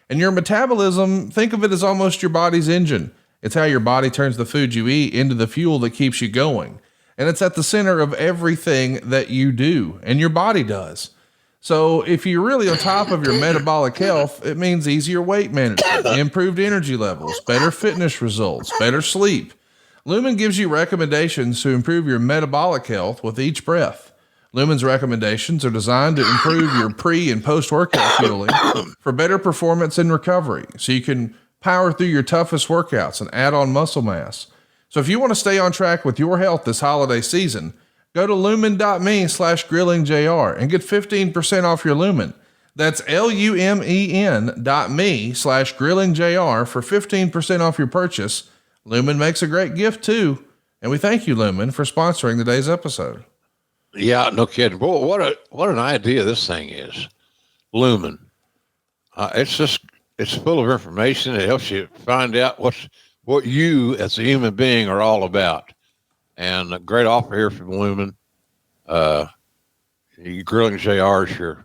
And your metabolism, think of it as almost your body's engine. It's how your body turns the food you eat into the fuel that keeps you going. And it's at the center of everything that you do and your body does. So if you're really on top of your metabolic health, it means easier weight management, improved energy levels, better fitness results, better sleep. Lumen gives you recommendations to improve your metabolic health with each breath. Lumen's recommendations are designed to improve your pre and post-workout fueling for better performance and recovery, so you can power through your toughest workouts and add on muscle mass. So if you want to stay on track with your health this holiday season, go to lumen.me/grillingjr and get 15% off your Lumen. That's lumen.me/grillingjr for 15% off your purchase. Lumen makes a great gift too. And we thank you, Lumen, for sponsoring today's episode. Yeah, no kidding. Boy, what an idea this thing is. Lumen. It's full of information. It helps you find out what you as a human being are all about. And a great offer here from Lumen. Grilling JR is your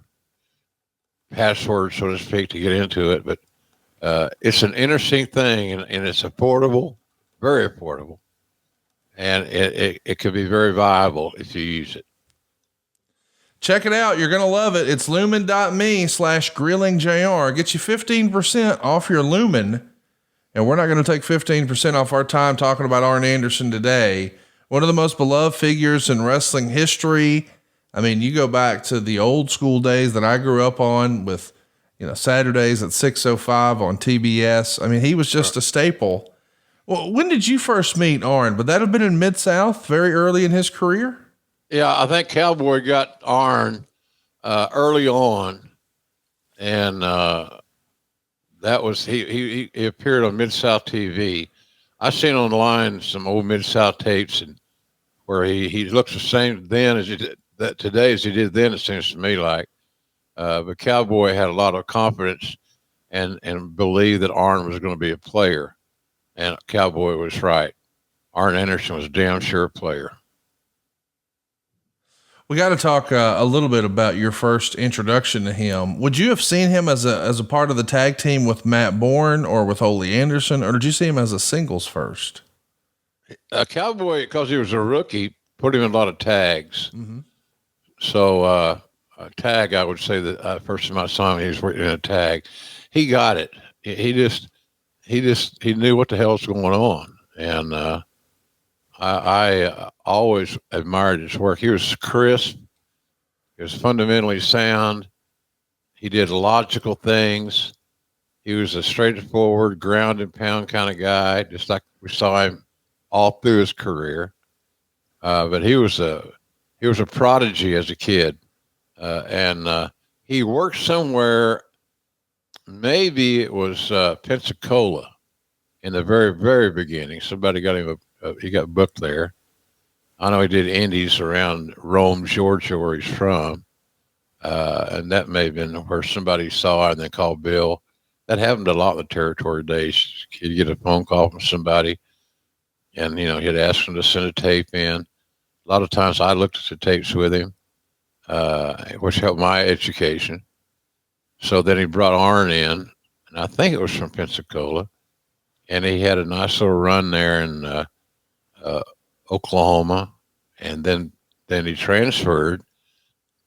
password, so to speak, to get into it. But it's an interesting thing, and it's affordable, very affordable. And it can be very viable if you use it. Check it out. You're going to love it. It's lumen.me/grillingjr. Get you 15% off your Lumen. And we're not going to take 15% off our time talking about Arn Anderson today. One of the most beloved figures in wrestling history. I mean, you go back to the old school days that I grew up on with, Saturdays at 6:05 on TBS. I mean, he was just a staple. Well, when did you first meet Arn? Would that have been in Mid-South very early in his career? Yeah, I think Cowboy got Arn early on, and that was he appeared on Mid-South TV. I seen online some old Mid-South tapes and where he looks the same then as he did that today as he did then. It seems to me like, but Cowboy had a lot of confidence and believed that Arn was going to be a player, and Cowboy was right. Arn Anderson was a damn sure player. We got to talk a little bit about your first introduction to him. Would you have seen him as a part of the tag team with Matt Bourne or with Ole Anderson, or did you see him as a singles first? Cowboy, because he was a rookie, put him in a lot of tags. Mm-hmm. So a tag, I would say that first time I saw him, he was working in a tag. He got it. He knew what the hell was going on, and I always admired his work. He was crisp. He was fundamentally sound. He did logical things. He was a straightforward, ground and pound kind of guy, just like we saw him all through his career. But he was a prodigy as a kid, and he worked somewhere. Maybe it was Pensacola in the very, very beginning. Somebody got him he got booked there. I know he did indies around Rome, Georgia, where he's from. And that may have been where somebody saw it and they called Bill. That happened a lot in the territory days. You'd get a phone call from somebody and, he'd ask them to send a tape in. A lot of times I looked at the tapes with him, which helped my education. So then he brought ARN in, and I think it was from Pensacola, and he had a nice little run there in Oklahoma, and then he transferred.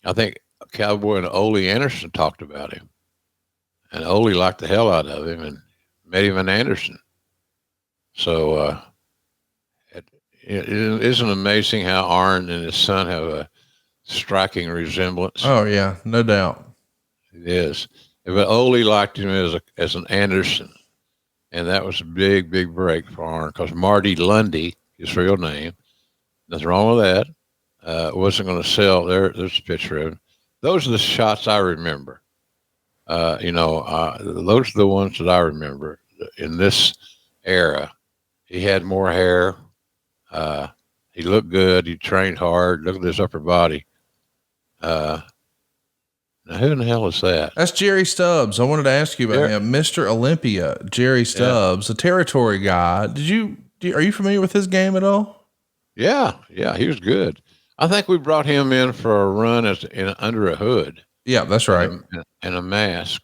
I think Cowboy and Ole Anderson talked about him, and Ole liked the hell out of him and made him an Anderson. So it isn't amazing how ARN and his son have a striking resemblance. Oh yeah, no doubt. It is. But Ole liked him as an Anderson, and that was a big, big break for ARN because Marty Lundy, his real name, nothing wrong with that, wasn't going to sell. There's a picture of him. Those are the shots I remember. Those are the ones that I remember in this era. He had more hair. He looked good. He trained hard. Look at his upper body. Now, who in the hell is that? That's Jerry Stubbs. I wanted to ask you about him. Mr. Olympia, Jerry Stubbs, a territory guy. Are you familiar with his game at all? Yeah, he was good. I think we brought him in for a run under a hood. Yeah, that's right. And a mask.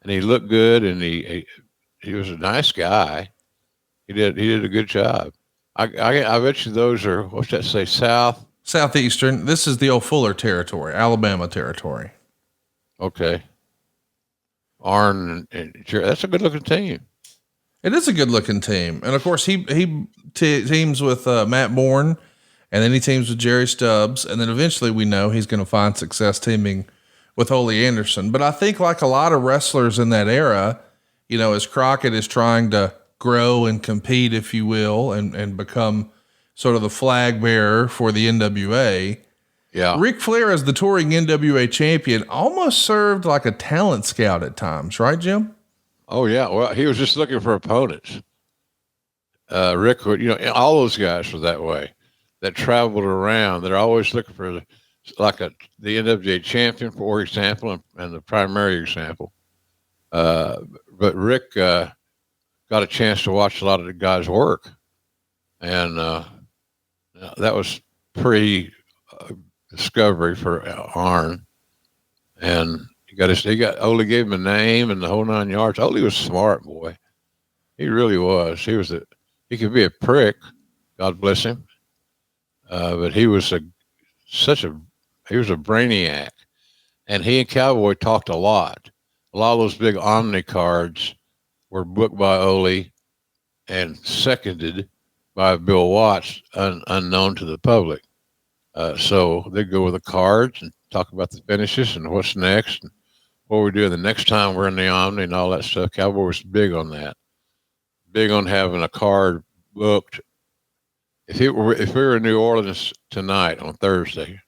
And he looked good, and he was a nice guy. He did a good job. I bet you those are, what's that say, Southeastern. This is the old Fuller territory, Alabama territory. Okay. ARN and that's a good looking team. It is a good looking team. And of course he teams with Matt Bourne, and then he teams with Jerry Stubbs. And then eventually we know he's going to find success teaming with Ole Anderson. But I think like a lot of wrestlers in that era, as Crockett is trying to grow and compete, if you will, and become sort of the flag bearer for the NWA. Yeah. Ric Flair, as the touring NWA champion, almost served like a talent scout at times, right, Jim? Oh yeah. Well, he was just looking for opponents. Rick would, all those guys were that way, that traveled around. They're always looking for the NWA champion, for example, and the primary example. But Rick got a chance to watch a lot of the guys work, and that was discovery for ARN, and Ole gave him a name and the whole 9 yards. Ole was smart, boy. He really was. He could be a prick, God bless him, but he was a brainiac, and he and Cowboy talked a lot. A lot of those big Omni cards were booked by Ole and seconded by Bill Watts, unknown to the public. So they go with the cards and talk about the finishes and what's next and what we do the next time we're in the Omni and all that stuff. Cowboy was big on that, big on having a card booked. If we were in New Orleans tonight on Thursday,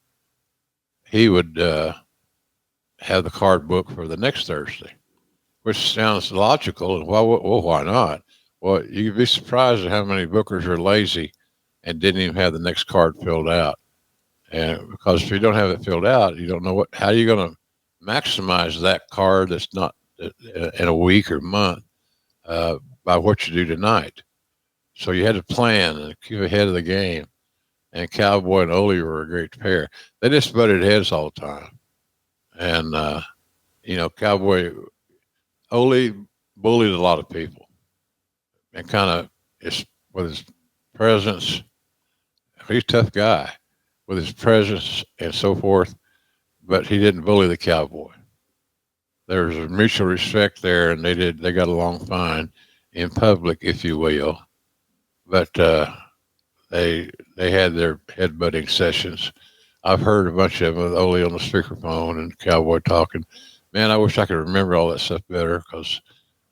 he would have the card booked for the next Thursday, which sounds logical. And why not? Well, you'd be surprised at how many bookers are lazy and didn't even have the next card filled out. And because if you don't have it filled out, you don't know how you're going to maximize that card that's not in a week or month by what you do tonight. So you had to plan and keep ahead of the game. And Cowboy and Ole were a great pair. They just butted heads all the time. And, Cowboy, Ole bullied a lot of people and kind of with his presence. He's a tough guy with his presence and so forth, but he didn't bully the Cowboy. There was a mutual respect there, and they got along fine in public, if you will. But they had their headbutting sessions. I've heard a bunch of them with Ole on the speakerphone and Cowboy talking. Man, I wish I could remember all that stuff better because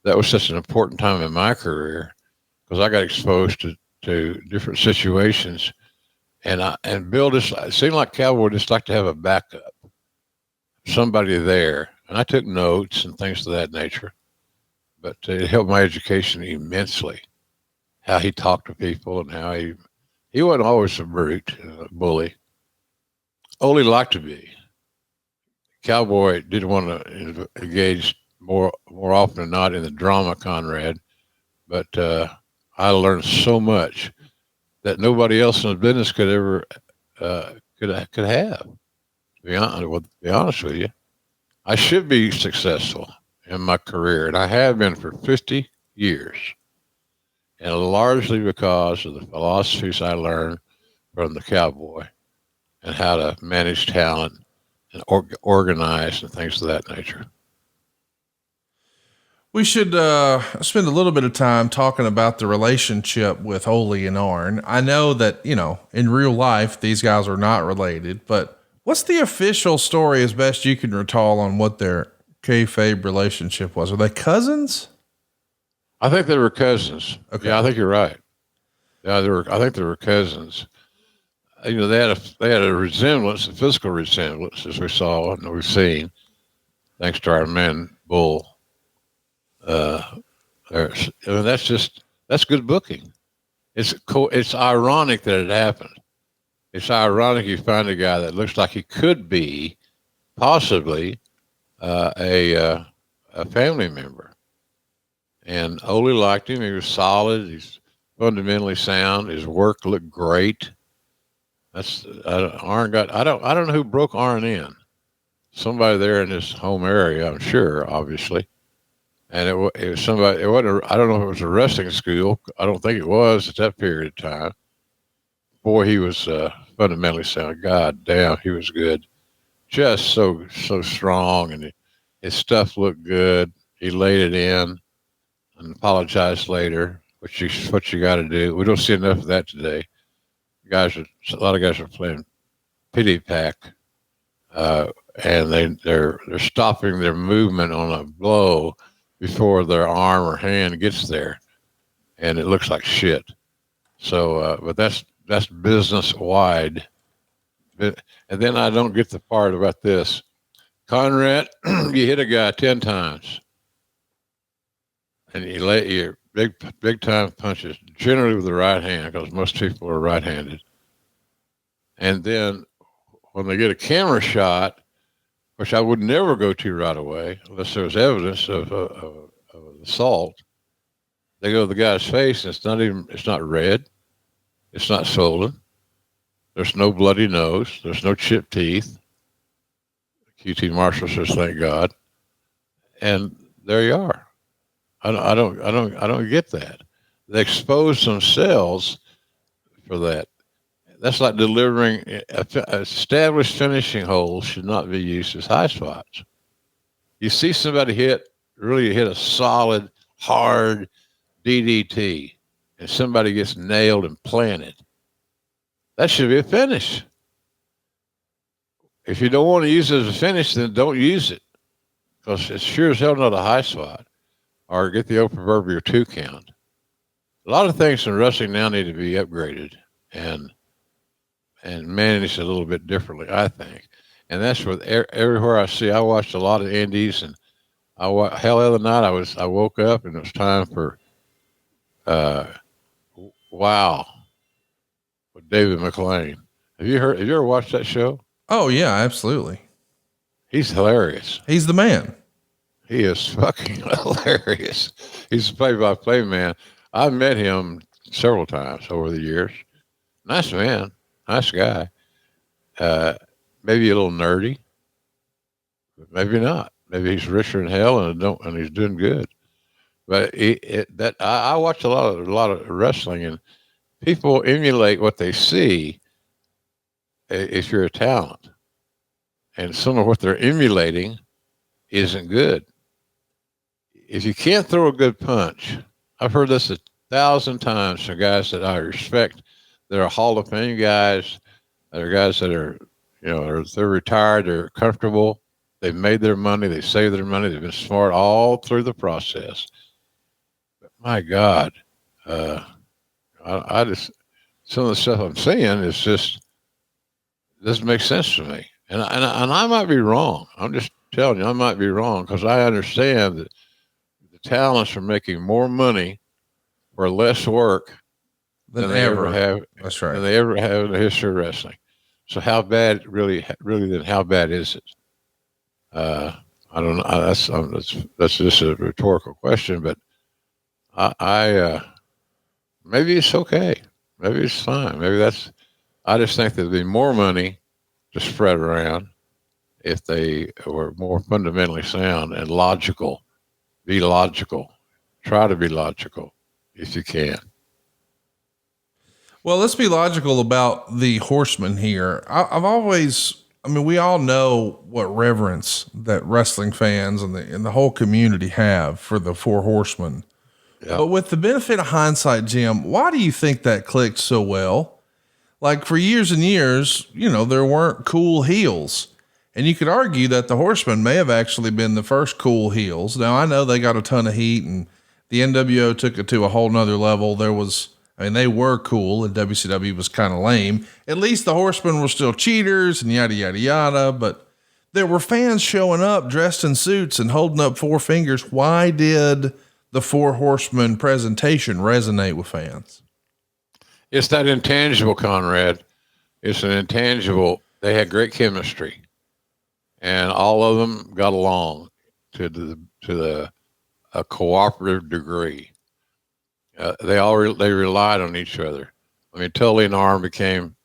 that was such an important time in my career, because I got exposed to different situations. And Bill just, it seemed like Cowboy just like to have a backup, somebody there. And I took notes and things of that nature, but it helped my education immensely. How he talked to people and how he wasn't always a brute, bully. Only liked to be. Cowboy didn't want to engage more often than not in the drama, Conrad, but I learned so much that nobody else in the business could ever could have. To be honest with you, I should be successful in my career, and I have been for 50 years, and largely because of the philosophies I learned from the Cowboy and how to manage talent and organize and things of that nature. We should spend a little bit of time talking about the relationship with Ole and Arn. I know that, in real life, these guys are not related, but what's the official story as best you can recall on what their kayfabe relationship was? Are they cousins? I think they were cousins. Okay. Yeah, I think you're right. Yeah, I think they were cousins. They had a resemblance, a physical resemblance, as we saw and we've seen, thanks to our man Bull. That's good booking. It's ironic that it happened. It's ironic you find a guy that looks like he could be possibly a family member. And Ole liked him. He was solid. He's fundamentally sound. His work looked great. Arn got. I don't know who broke Arn in. Somebody there in his home area, I'm sure, obviously. And it was somebody. It wasn't. I don't know if it was a wrestling school. I don't think it was at that period of time. Boy, he was fundamentally sound. God damn, he was good. Just so strong, and his stuff looked good. He laid it in and apologized later, which is what you got to do. We don't see enough of that today. A lot of guys are playing pity pack, and they're stopping their movement on a blow before their arm or hand gets there, and it looks like shit. So, but that's business wide. And then I don't get the part about this, Conrad. You hit a guy 10 times, and you lay your big time punches, generally with the right hand, because most people are right-handed. And then when they get a camera shot, which I would never go to right away unless there was evidence of assault, they go to the guy's face, and it's not red, it's not swollen, there's no bloody nose, there's no chipped teeth. QT Marshall says, "Thank God," and there you are. I don't get that. They expose themselves for that. That's like delivering established finishing holes should not be used as high spots. You see somebody really hit a solid, hard DDT, and somebody gets nailed and planted. That should be a finish. If you don't want to use it as a finish, then don't use it, because it's sure as hell not a high spot. Or get the old proverbial 2 count. A lot of things in wrestling now need to be upgraded and managed a little bit differently, I think. And that's with everywhere I see. I watched a lot of indies, and the other night I woke up and it was time for Wow with David McLean. Have you ever watched that show? Oh yeah, absolutely. He's hilarious. He's the man. He is fucking hilarious. He's a play-by-play man. I've met him several times over the years. Nice man, nice guy. Maybe a little nerdy, but maybe not. Maybe he's richer than hell and he's doing good. But I watch a lot of wrestling, and people emulate what they see if you're a talent, and some of what they're emulating isn't good. If you can't throw a good punch, I've heard this 1,000 times from guys that I respect. They're Hall of Fame guys. They're guys that are, they're retired. They're comfortable. They've made their money. They saved their money. They've been smart all through the process. my God, I just, some of the stuff I'm seeing is just doesn't make sense to me. And I might be wrong. I'm just telling you, I might be wrong because I understand that the talents are making more money for less work Than they ever ever. have. That's right. Than they ever have in the history of wrestling. So how bad, really, then how bad is it? I don't know. That's just a rhetorical question, but I maybe it's okay. Maybe it's fine. Maybe that's. I just think there'd be more money to spread around if they were more fundamentally sound and logical. Be logical. Try to be logical if you can. Well, let's be logical about the Horsemen here. I've always, I mean, we all know what reverence that wrestling fans and the whole community have for the Four Horsemen. Yeah. But with the benefit of hindsight, Jim, why do you think that clicked so well? Like for years and years, there weren't cool heels. And you could argue that the Horsemen may have actually been the first cool heels. Now, I know they got a ton of heat and the NWO took it to a whole nother level. They were cool and WCW was kind of lame. At least the Horsemen were still cheaters and yada, yada, yada. But there were fans showing up dressed in suits and holding up four fingers. Why did the Four Horsemen presentation resonate with fans? It's that intangible, Conrad. It's an intangible. They had great chemistry, and all of them got along to a cooperative degree. They relied on each other. I mean, Tully and Arn became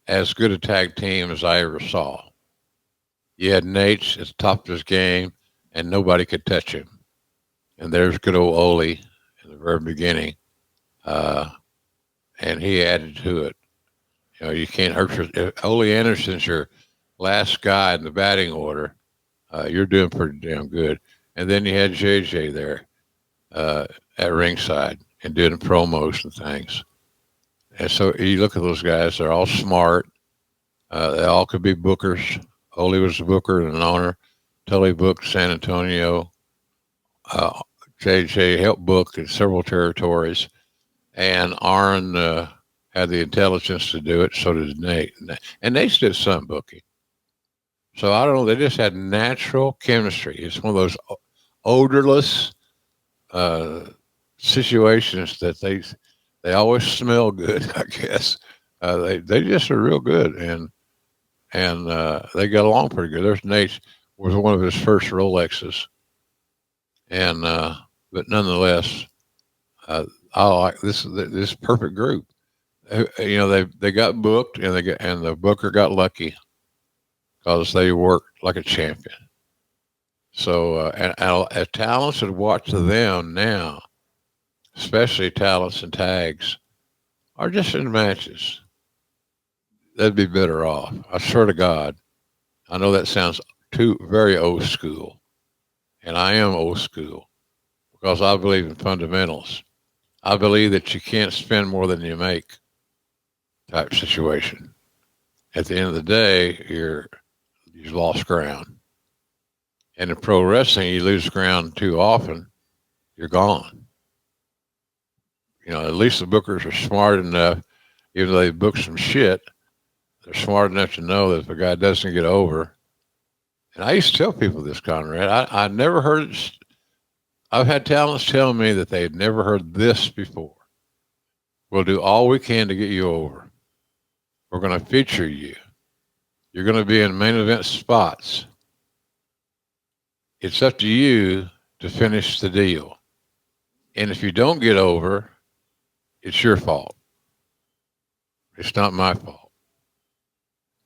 as good a tag team as I ever saw. You had Nate at the top of his game, and nobody could touch him. And there's good old Ole in the very beginning. And he added to it. You can't hurt Ole Anderson's your last guy in the batting order. You're doing pretty damn good. And then you had JJ there at ringside and doing promos and things. And so you look at those guys; they're all smart. They all could be bookers. Ole was a booker and an owner. Tully booked San Antonio. JJ helped book in several territories. And Arn had the intelligence to do it. So did Nate. And Nate did some booking. So I don't know. They just had natural chemistry. It's one of those odorless situations that they always smell good, I guess. They just are real good. And they got along pretty good. There's Nate was one of his first Rolexes. And but nonetheless, I like this perfect group. They got booked, and the booker got lucky because they worked like a champion. So and talents would watch them now, especially talents and tags, are just in matches. They'd be better off. I swear to God. I know that sounds very old school, and I am old school because I believe in fundamentals. I believe that you can't spend more than you make type situation. At the end of the day, you've lost ground. And in pro wrestling, you lose ground too often, you're gone. At least the bookers are smart enough, even though they book some shit, they're smart enough to know that if a guy doesn't get over, and I used to tell people this, Conrad, I never heard it. I've had talents tell me that they had never heard this before. We'll do all we can to get you over. We're going to feature you. You're going to be in main event spots. It's up to you to finish the deal. And if you don't get over, it's your fault. It's not my fault.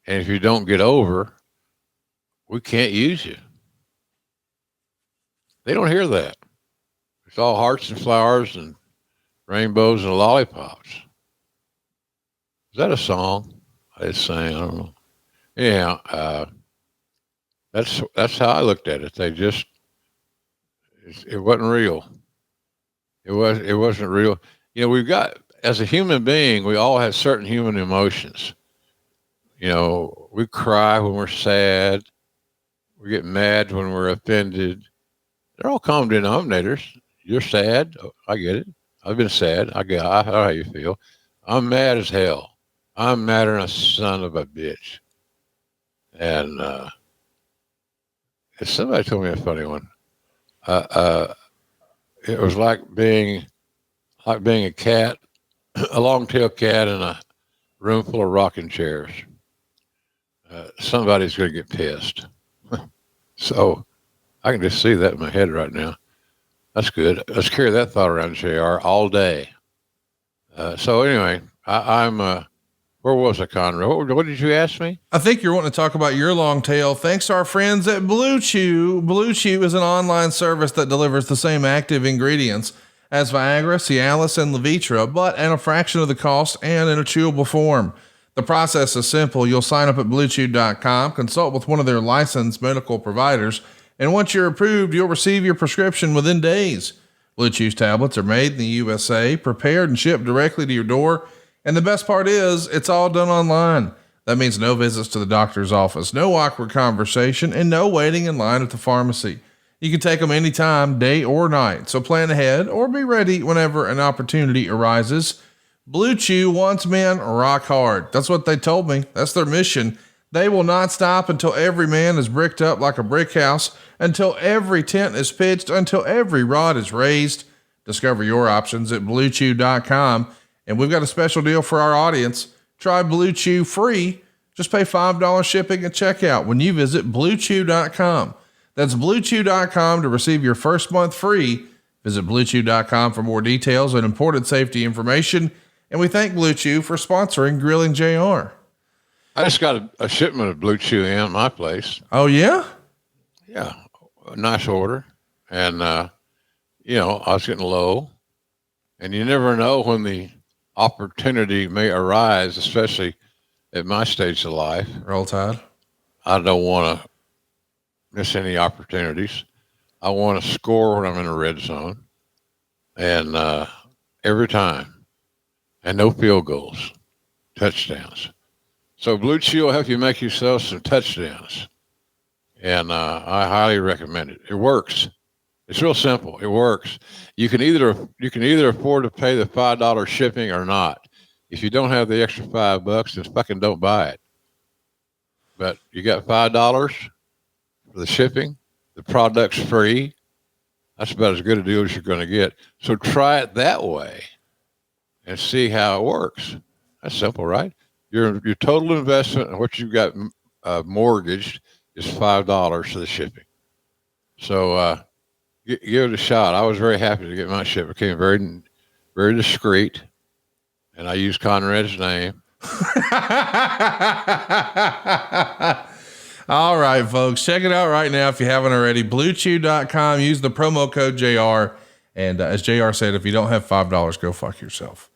And if you don't get over, we can't use you. They don't hear that. It's all hearts and flowers and rainbows and lollipops. Is that a song? I sang. I don't know. Yeah, that's how I looked at it. It wasn't real. It wasn't real. We've got, as a human being, we all have certain human emotions. We cry when we're sad. We get mad when we're offended. They're all common denominators. you're sad. I get it. I've been sad. I know how you feel. I'm mad as hell. I'm madder than a son of a bitch. And somebody told me a funny one. It was like being a cat, a long-tailed cat in a room full of rocking chairs. Somebody's going to get pissed. So I can just see that in my head right now. That's good. Let's carry that thought around, JR, all day. So anyway, I'm where was I, Conrad? What did you ask me? I think you're wanting to talk about your long tail. Thanks to our friends at Blue Chew. Blue Chew is an online service that delivers the same active ingredients as Viagra, Cialis, and Levitra, but at a fraction of the cost and in a chewable form. The process is simple. You'll sign up at bluechew.com, consult with one of their licensed medical providers, and once you're approved, you'll receive your prescription within days. Blue Chew's tablets are made in the USA, prepared and shipped directly to your door. And the best part is it's all done online. That means no visits to the doctor's office, no awkward conversation, and no waiting in line at the pharmacy. You can take them anytime, day or night. So plan ahead or be ready whenever an opportunity arises. Blue Chew wants men rock hard. That's what they told me. That's their mission. They will not stop until every man is bricked up like a brick house, until every tent is pitched, until every rod is raised. Discover your options at bluechew.com. And we've got a special deal for our audience. Try Blue Chew free. Just pay $5 shipping at checkout when you visit bluechew.com. That's bluechew.com to receive your first month free. Visit bluechew.com for more details and important safety information. And we thank Blue Chew for sponsoring Grilling JR. I just got a shipment of Blue Chew in at my place. Oh, yeah? Yeah, a nice order. And, I was getting low. And you never know when the opportunity may arise, especially at my stage of life. Roll Tide. I don't want to miss any opportunities. I want to score when I'm in a red zone. And every time. And no field goals. Touchdowns. So Blue Chew will help you make yourself some touchdowns. And I highly recommend it. It works. It's real simple. It works. You can either afford to pay the $5 shipping or not. If you don't have the extra $5, then fucking don't buy it. But you got $5 for the shipping. The product's free. That's about as good a deal as you're going to get. So try it that way and see how it works. That's simple, right? Your total investment and what you've got mortgaged is $5 for the shipping. So give it a shot. I was very happy to get my ship. It came very, very discreet, and I used Conrad's name. All right, folks, check it out right now if you haven't already. BlueChew.com. Use the promo code JR. And as JR said, if you don't have $5, go fuck yourself.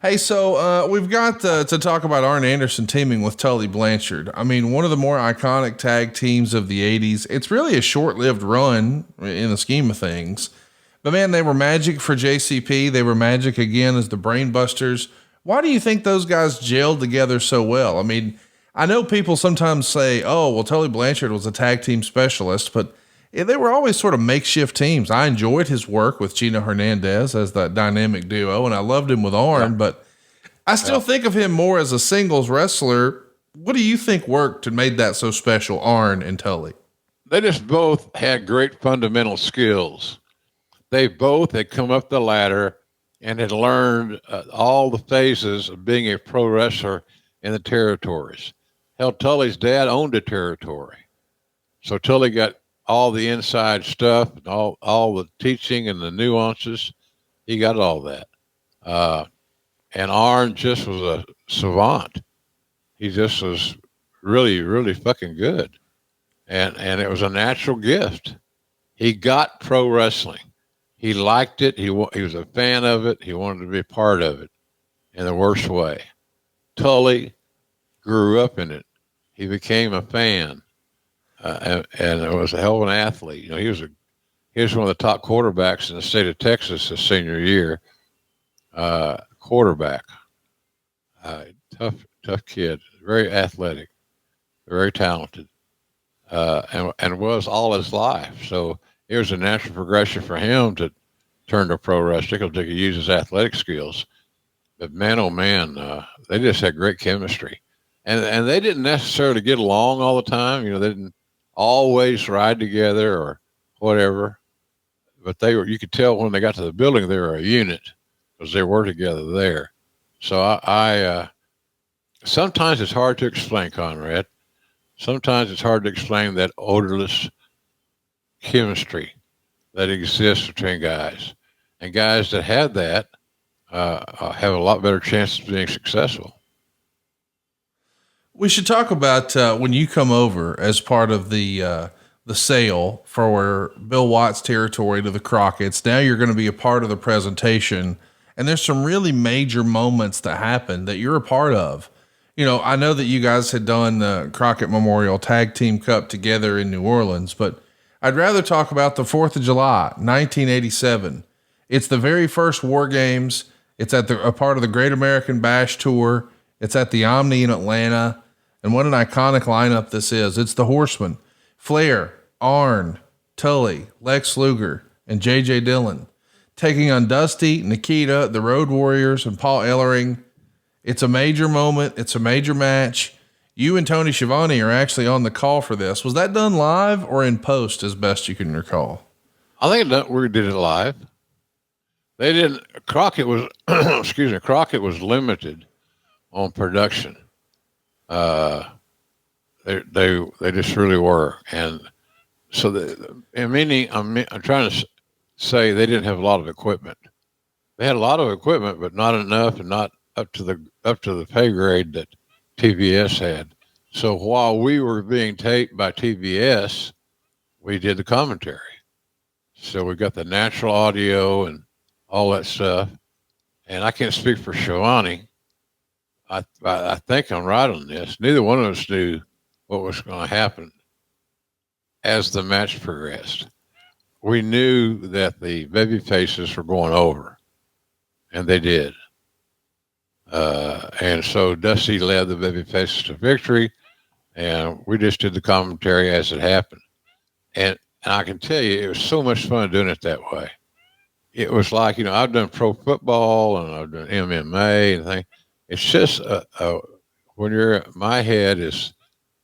Hey, so we've got to talk about Arn Anderson teaming with Tully Blanchard. I mean, one of the more iconic tag teams of the 80s. It's really a short-lived run in the scheme of things. But, man, they were magic for JCP. They were magic again as the Brainbusters. Why do you think those guys gelled together so well? I mean, I know people sometimes say, oh, well, Tully Blanchard was a tag team specialist, but they were always sort of makeshift teams. I enjoyed his work with Chino Hernandez as that dynamic duo, and I loved him with Arn, but I still think of him more as a singles wrestler. What do you think worked and made that so special, Arn and Tully? They just both had great fundamental skills. They both had come up the ladder and had learned all the phases of being a pro wrestler in the territories. Hell, Tully's dad owned a territory. So Tully got all the inside stuff, and all the teaching and the nuances. He got all that. And Arn just was a savant. He just was really, really fucking good. And it was a natural gift. He got pro wrestling. He liked it. He was a fan of it. He wanted to be a part of it in the worst way. Tully grew up in it. He became a fan. And it was a hell of an athlete. You know, he was one of the top quarterbacks in the state of Texas his senior year. Quarterback, tough kid, very athletic, very talented, and was all his life. So it was a natural progression for him to turn to pro wrestling because they could use his athletic skills. But man, oh man, they just had great chemistry, and they didn't necessarily get along all the time. You know, they didn't always ride together or whatever. But you could tell when they got to the building, they were a unit because they were together there. So I sometimes it's hard to explain, Conrad. Sometimes it's hard to explain that odorless chemistry that exists between guys, and guys that have that have a lot better chances of being successful. We should talk about when you come over as part of the sale for Bill Watts territory to the Crockett's. Now you're going to be a part of the presentation, and there's some really major moments that happen that you're a part of. You know, I know that you guys had done the Crockett Memorial Tag Team Cup together in New Orleans, but I'd rather talk about the 4th of July, 1987. It's the very first War Games. It's at a part of the Great American Bash Tour. It's at the Omni in Atlanta. And what an iconic lineup this is. It's the Horsemen, Flair, ARN, Tully, Lex Luger, and J.J. Dillon, taking on Dusty, Nikita, the Road Warriors, and Paul Ellering. It's a major moment. It's a major match. You and Tony Schiavone are actually on the call for this. Was that done live or in post, as best you can recall? I think we did it live. They didn't. Crockett was, excuse me. Crockett was limited on production. They just really were, and so I'm trying to say they didn't have a lot of equipment. They had a lot of equipment, but not enough, and not up to the pay grade that TBS had. So while we were being taped by TBS, we did the commentary. So we got the natural audio and all that stuff. And I can't speak for Schiavone. I think I'm right on this. Neither one of us knew what was going to happen as the match progressed. We knew that the baby faces were going over, and they did. And so Dusty led the baby faces to victory, and we just did the commentary as it happened. And I can tell you, it was so much fun doing it that way. It was like, you know, I've done pro football and I've done MMA and things. It's just when my head is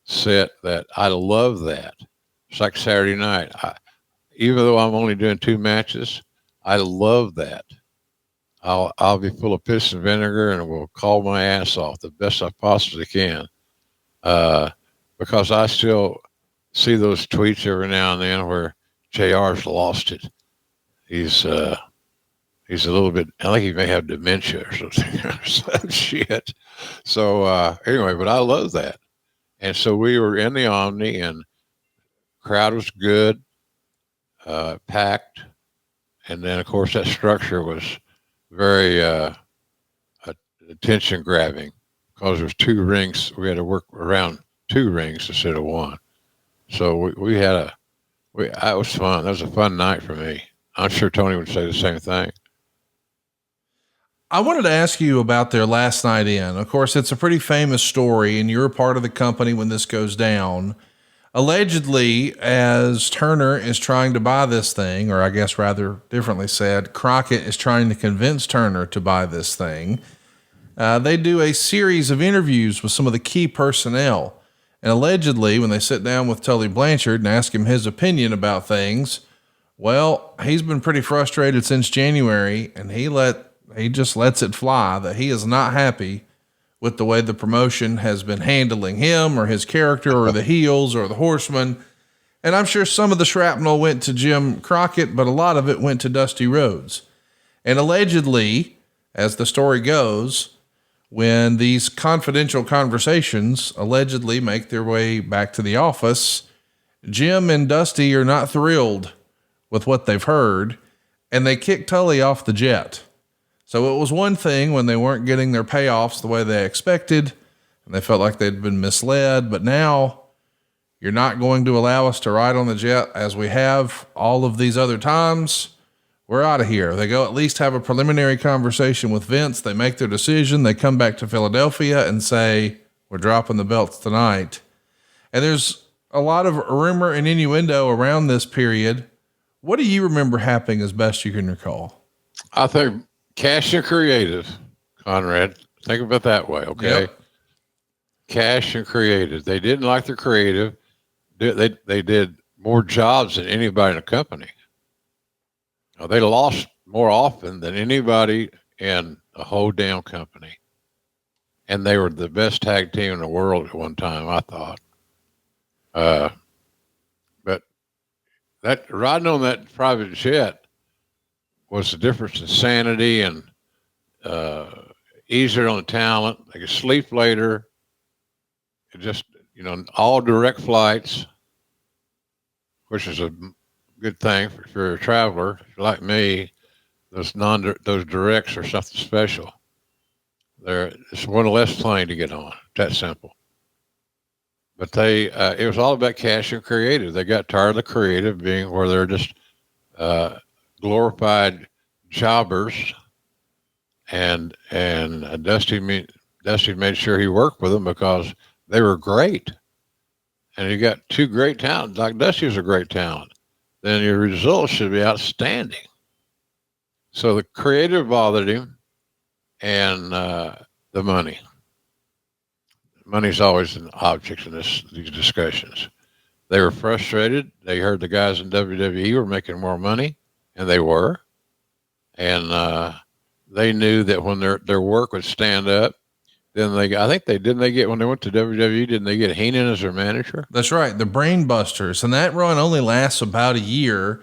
set that I love that. It's like Saturday night. Even though I'm only doing 2 matches, I love that. I'll be full of piss and vinegar and will call my ass off the best I possibly can. Because I still see those tweets every now and then where JR's lost it. He's a little bit, I think he may have dementia or something. Shit. So anyway, but I love that. And so we were in the Omni, and crowd was good, packed. And then of course that structure was very attention grabbing because there was 2 rings. We had to work around 2 rings instead of 1. So it was fun. That was a fun night for me. I'm sure Tony would say the same thing. I wanted to ask you about their last night in. Of course, it's a pretty famous story, and you're a part of the company when this goes down. Allegedly, as Turner is trying to buy this thing, or I guess rather differently said, Crockett is trying to convince Turner to buy this thing. They do a series of interviews with some of the key personnel. And allegedly, when they sit down with Tully Blanchard and ask him his opinion about things, well, he's been pretty frustrated since January, and he just lets it fly that he is not happy with the way the promotion has been handling him or his character or the heels or the Horsemen. And I'm sure some of the shrapnel went to Jim Crockett, but a lot of it went to Dusty Rhodes. And allegedly, as the story goes, when these confidential conversations allegedly make their way back to the office, Jim and Dusty are not thrilled with what they've heard, and they kick Tully off the jet. So it was one thing when they weren't getting their payoffs the way they expected, and they felt like they'd been misled, but now you're not going to allow us to ride on the jet as we have all of these other times. We're out of here. They go at least have a preliminary conversation with Vince. They make their decision. They come back to Philadelphia and say, we're dropping the belts tonight. And there's a lot of rumor and innuendo around this period What do you remember happening as best you can recall? I think cash and creative, Conrad. Think of it that way, okay? Yep. Cash and creative. They didn't like the creative. They did more jobs than anybody in the company. Now, they lost more often than anybody in the whole damn company. And they were the best tag team in the world at one time, I thought. But that riding on that private jet was the difference in sanity and easier on the talent. They could sleep later. It just, all direct flights, which is a good thing for a traveler. If you're like me, those directs are something special. It's one less plane to get on. That simple. But it was all about cash and creative. They got tired of the creative being where they're just glorified jobbers, and Dusty made sure he worked with them because they were great. And you got two great talents, like Dusty was a great talent, then your results should be outstanding. So the creative bothered him, and the money. Money's always an object in these discussions. They were frustrated. They heard the guys in WWE were making more money, and they were. And they knew that when their work would stand up, then they get when they went to WWE, didn't they get Heenan as their manager? That's right. The Brain Busters. And that run only lasts about a year.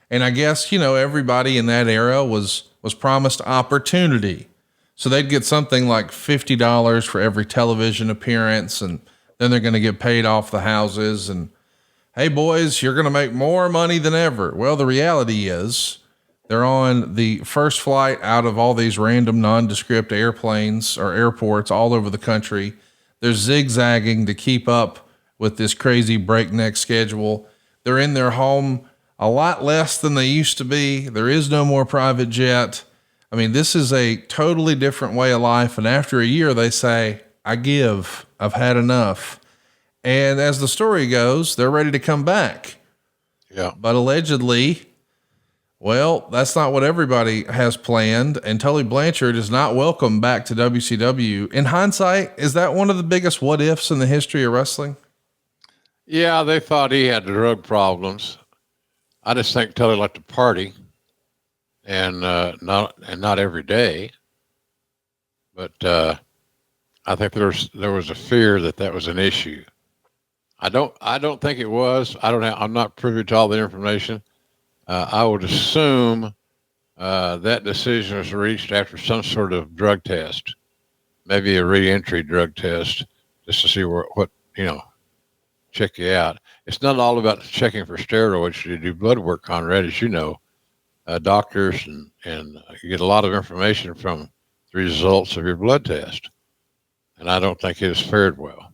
And I guess, everybody in that era was promised opportunity. So they'd get something like $50 for every television appearance. And then they're going to get paid off the houses. And hey, boys, you're going to make more money than ever. Well, the reality is they're on the first flight out of all these random nondescript airplanes or airports all over the country. They're zigzagging to keep up with this crazy breakneck schedule. They're in their home a lot less than they used to be. There is no more private jet. I mean, this is a totally different way of life. And after a year, they say, I've had enough. And as the story goes, they're ready to come back. Yeah. But allegedly, well, that's not what everybody has planned. And Tully Blanchard is not welcome back to WCW. In hindsight, is that one of the biggest what ifs in the history of wrestling? Yeah, they thought he had drug problems. I just think Tully liked to party, and not every day. But I think there was a fear that was an issue. I don't think it was. I'm not privy to all the information. I would assume that decision was reached after some sort of drug test, maybe a re-entry drug test, just to see what check you out. It's not all about checking for steroids. You do blood work, Conrad, as you know. Doctors and you get a lot of information from the results of your blood test, and I don't think it has fared well.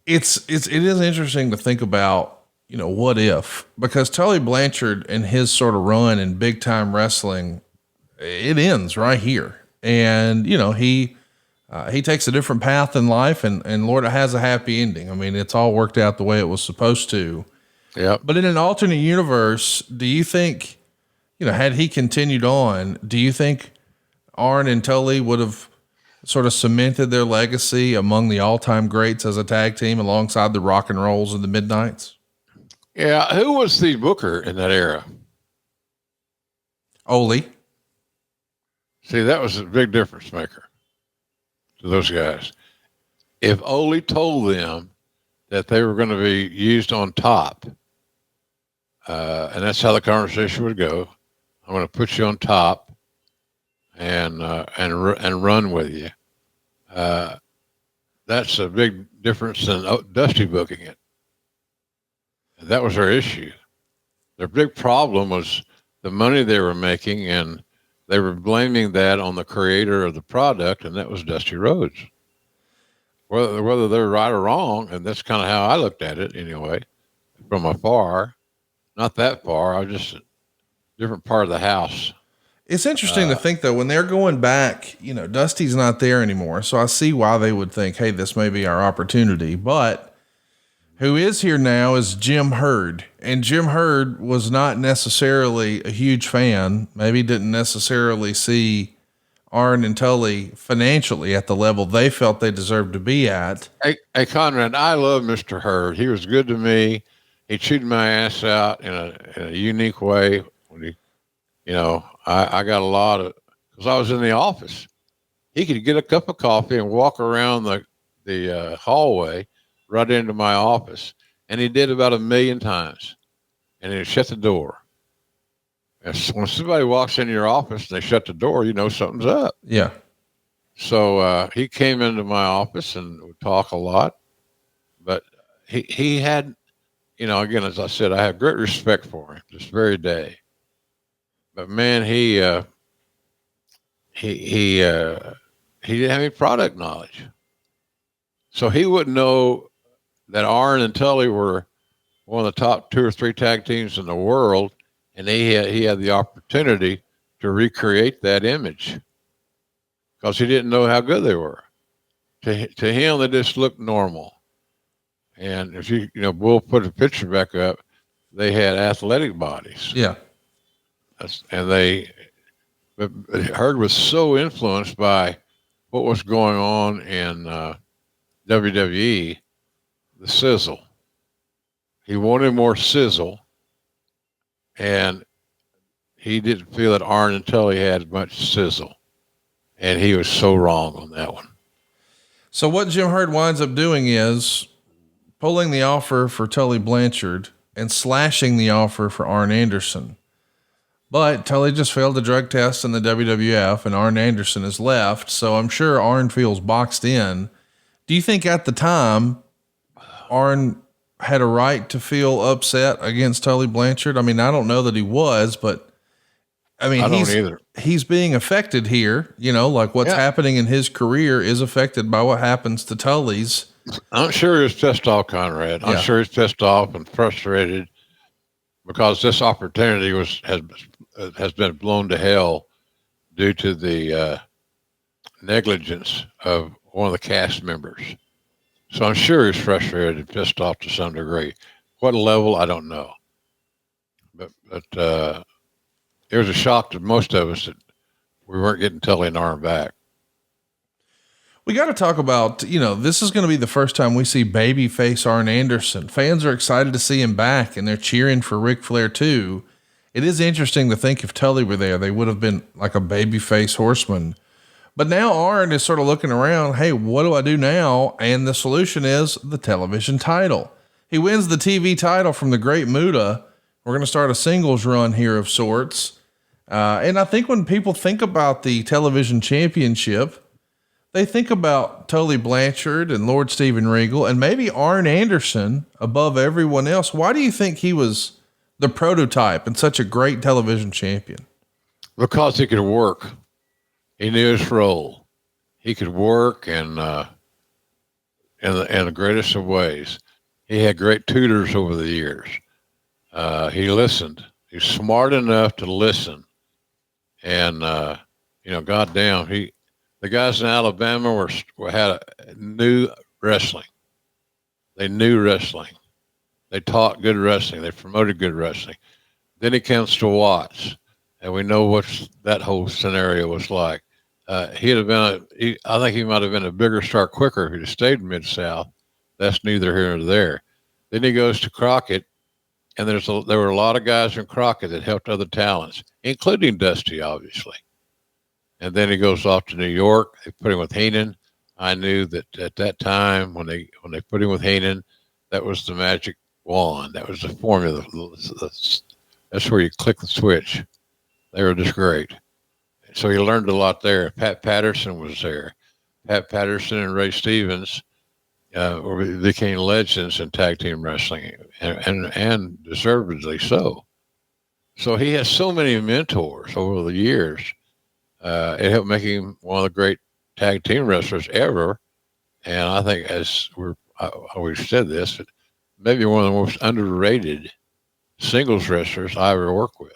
It is interesting to think about. What if, because Tully Blanchard and his sort of run in big time wrestling, it ends right here. And, he takes a different path in life and Lord, it has a happy ending. I mean, it's all worked out the way it was supposed to. Yeah. But in an alternate universe, do you think, had he continued on, do you think Arn and Tully would have sort of cemented their legacy among the all-time greats as a tag team alongside the Rock and Rolls and the Midnights? Yeah, who was the booker in that era? Ole. See, that was a big difference maker to those guys. If Ole told them that they were going to be used on top, and that's how the conversation would go, I'm going to put you on top and run with you. That's a big difference than Dusty booking it. That was their issue. Their big problem was the money they were making, and they were blaming that on the creator of the product, and that was Dusty Rhodes. Whether they're right or wrong, and that's kind of how I looked at it anyway, from afar, not that far. I was just a different part of the house. It's interesting to think, though, when they're going back, Dusty's not there anymore. So I see why they would think, hey, this may be our opportunity. But who is here now is Jim Hurd. And Jim Hurd was not necessarily a huge fan, maybe didn't necessarily see Arn and Tully financially at the level they felt they deserved to be at. Hey, Conrad, I love Mr. Hurd. He was good to me. He chewed my ass out in a unique way. When he, I got a lot of, because I was in the office. He could get a cup of coffee and walk around the hallway right into my office. And he did about 1 million times. And he'd shut the door. And when somebody walks into your office and they shut the door, you know something's up. Yeah. So he came into my office and would talk a lot. But he had, again, as I said, I have great respect for him this very day. But man, he didn't have any product knowledge. So he wouldn't know that Arn and Tully were one of the top 2 or 3 tag teams in the world, and he had the opportunity to recreate that image because he didn't know how good they were. To him, they just looked normal. And if we'll put a picture back up, they had athletic bodies. Yeah. But Hurd was so influenced by what was going on in WWE, the sizzle. He wanted more sizzle, and he didn't feel that Arn and Tully had much sizzle, and he was so wrong on that one. So what Jim Hurd winds up doing is pulling the offer for Tully Blanchard and slashing the offer for Arn Anderson. But Tully just failed the drug test in the WWF, and Arn Anderson is left. So I'm sure Arn feels boxed in. Do you think at the time Arn had a right to feel upset against Tully Blanchard? I mean, I don't know that he was, but I mean, he's being affected here, like what's happening in his career is affected by what happens to Tully's. I'm sure he's pissed off, Conrad. I'm sure he's pissed off and frustrated because this opportunity has been blown to hell due to the negligence of one of the cast members. So I'm sure he's frustrated and pissed off to some degree. What level, I don't know. But it was a shock to most of us that we weren't getting Tully and Arn back. We got to talk about, this is going to be the first time we see babyface Arn Anderson. Fans are excited to see him back, and they're cheering for Ric Flair too. It is interesting to think if Tully were there, they would have been like a babyface horseman. But now Arn is sort of looking around, hey, what do I do now? And the solution is the television title. He wins the TV title from the Great Muta. We're going to start a singles run here of sorts. And I think when people think about the television championship, they think about Tully Blanchard and Lord Steven Regal and maybe Arn Anderson above everyone else. Why do you think he was the prototype and such a great television champion? Because he could work. He knew his role. He could work and in the greatest of ways. He had great tutors over the years. He listened. He's smart enough to listen. And, goddamn, the guys in Alabama knew wrestling. They knew wrestling. They taught good wrestling. They promoted good wrestling. Then he comes to Watts, and we know what that whole scenario was like. I think he might have been a bigger star quicker if he'd stayed in Mid-South. That's neither here nor there. Then he goes to Crockett, and there were a lot of guys in Crockett that helped other talents, including Dusty, obviously. And then he goes off to New York. They put him with Heenan. I knew that at that time when they put him with Heenan, that was the magic wand. That was the formula. That's where you click the switch. They were just great. So he learned a lot there. Pat Patterson was there. Pat Patterson and Ray Stevens became legends in tag team wrestling, and deservedly so. So he has so many mentors over the years. It helped make him one of the great tag team wrestlers ever. And I think, I always said this, but maybe one of the most underrated singles wrestlers I ever worked with.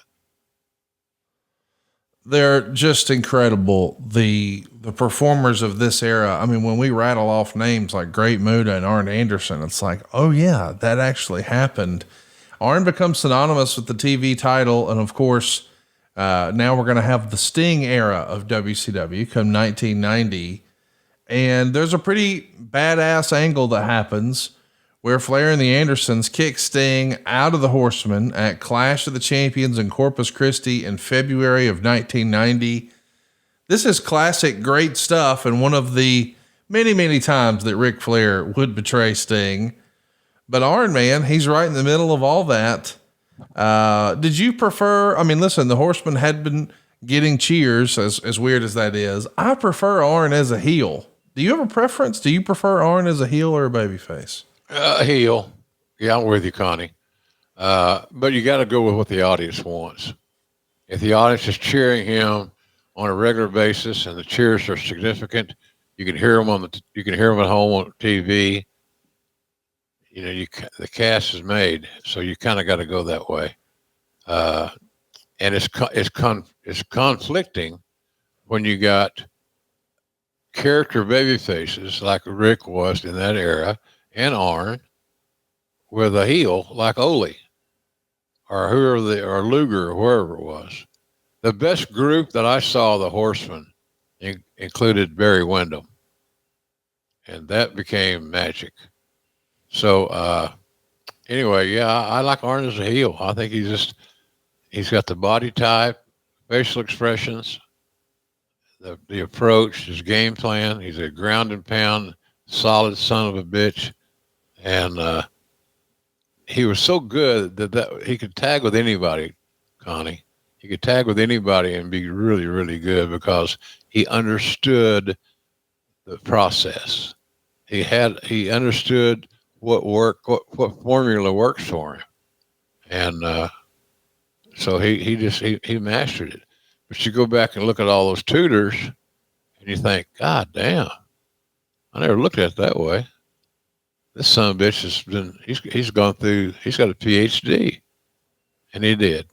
they're just incredible. The performers of this era. I mean, when we rattle off names like Great Muta and Arn Anderson, it's like, oh yeah, that actually happened. Arn becomes synonymous with the TV title. And of course, now we're going to have the Sting era of WCW come 1990. And there's a pretty badass angle that happens where Flair and the Andersons kick Sting out of the Horsemen at Clash of the Champions in Corpus Christi in February of 1990. This is classic great stuff, and one of the many, many times that Ric Flair would betray Sting. But Arn, man, he's right in the middle of all that. Did you prefer, I mean, listen, the Horsemen had been getting cheers, as weird as that is. I prefer Arn as a heel. Do you have a preference? Do you prefer Arn as a heel or a babyface? Heel. Yeah, I'm with you, Connie. But you got to go with what the audience wants. If the audience is cheering him on a regular basis and the cheers are significant, you can hear them you can hear them at home on TV. You know, the cast is made, so you kind of got to go that way. And it's conflicting when you got character baby faces like Rick was in that era, and Arn with a heel like Ole or or Luger or whoever it was. The best group that I saw, the Horsemen, included Barry Windham, and that became magic. So anyway, yeah, I like Arn as a heel. I think he's got the body type, facial expressions, the approach, his game plan. He's a ground and pound, solid son of a bitch. And he was so good that he could tag with anybody, Connie. He could tag with anybody and be really, really good because he understood the process. He understood what formula works for him. And so he mastered it. But you go back and look at all those tutors and you think, God damn, I never looked at it that way. This son of a bitch he's gone through, he's got a PhD, and he did.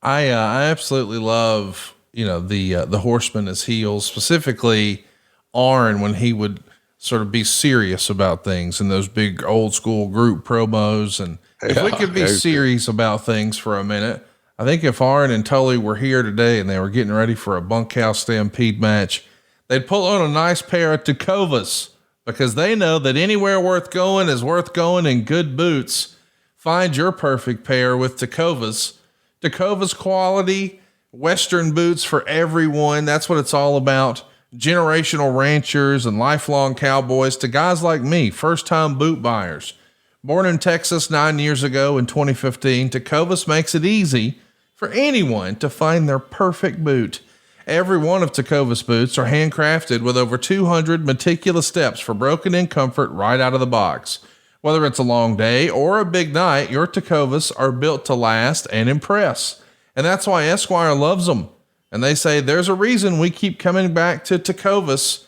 I absolutely love, the Horsemen as heels, specifically Arn when he would sort of be serious about things in those big old school group promos. And if we could be serious about things for a minute, I think if Arn and Tully were here today and they were getting ready for a bunkhouse stampede match, they'd pull on a nice pair of Tecovas because they know that anywhere worth going is worth going in good boots. Find your perfect pair with Tecovas. Tecovas quality, Western boots for everyone. That's what it's all about. Generational ranchers and lifelong cowboys to guys like me, first-time boot buyers. Born in Texas 9 years ago in 2015, Tecovas makes it easy for anyone to find their perfect boot. Every one of Tecovas boots are handcrafted with over 200 meticulous steps for broken-in comfort right out of the box. Whether it's a long day or a big night, your Tecovas are built to last and impress. And that's why Esquire loves them. And they say there's a reason we keep coming back to Tecovas.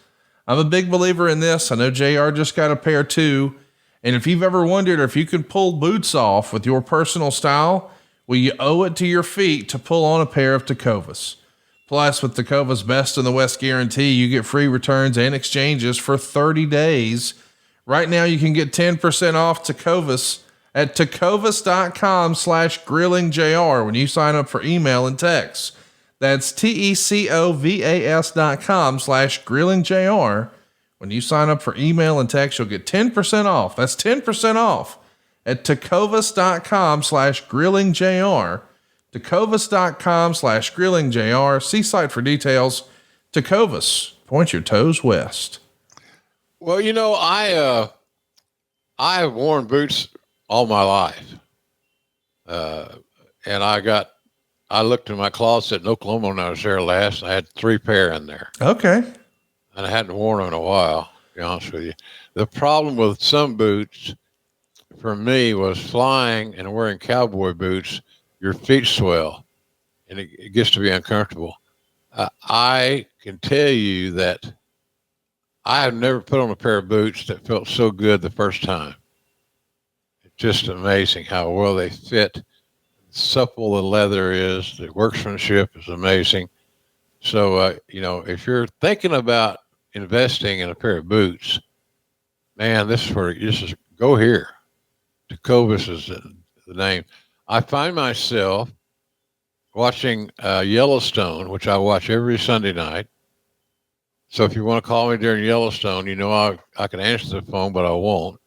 I'm a big believer in this. I know JR just got a pair too. And if you've ever wondered if you can pull boots off with your personal style, well, you owe it to your feet to pull on a pair of Tecovas. Plus, with Tecovas Best in the West guarantee, you get free returns and exchanges for 30 days. Right now, you can get 10% off Tecovas at tecovas.com/grillingjr when you sign up for email and text. That's TECOVAS.com/grillingjr. When you sign up for email and text, you'll get 10% off. That's 10% off at tecovas.com/grillingjr. tecovas.com/grillingjr. See site for details. Tecovas, point your toes west. Well, I have worn boots all my life. And I looked in my closet in Oklahoma when I was there last. I had 3 pair in there. Okay. And I hadn't worn them in a while, to be honest with you. The problem with some boots for me was flying and wearing cowboy boots. Your feet swell and it gets to be uncomfortable. I can tell you that I have never put on a pair of boots that felt so good the first time. It's just amazing how well they fit supple the leather is. The workmanship is amazing. So, if you're thinking about investing in a pair of boots, man, this is go here. Tecovas is the name. I find myself watching Yellowstone, which I watch every Sunday night. So if you want to call me during Yellowstone, I can answer the phone, but I won't.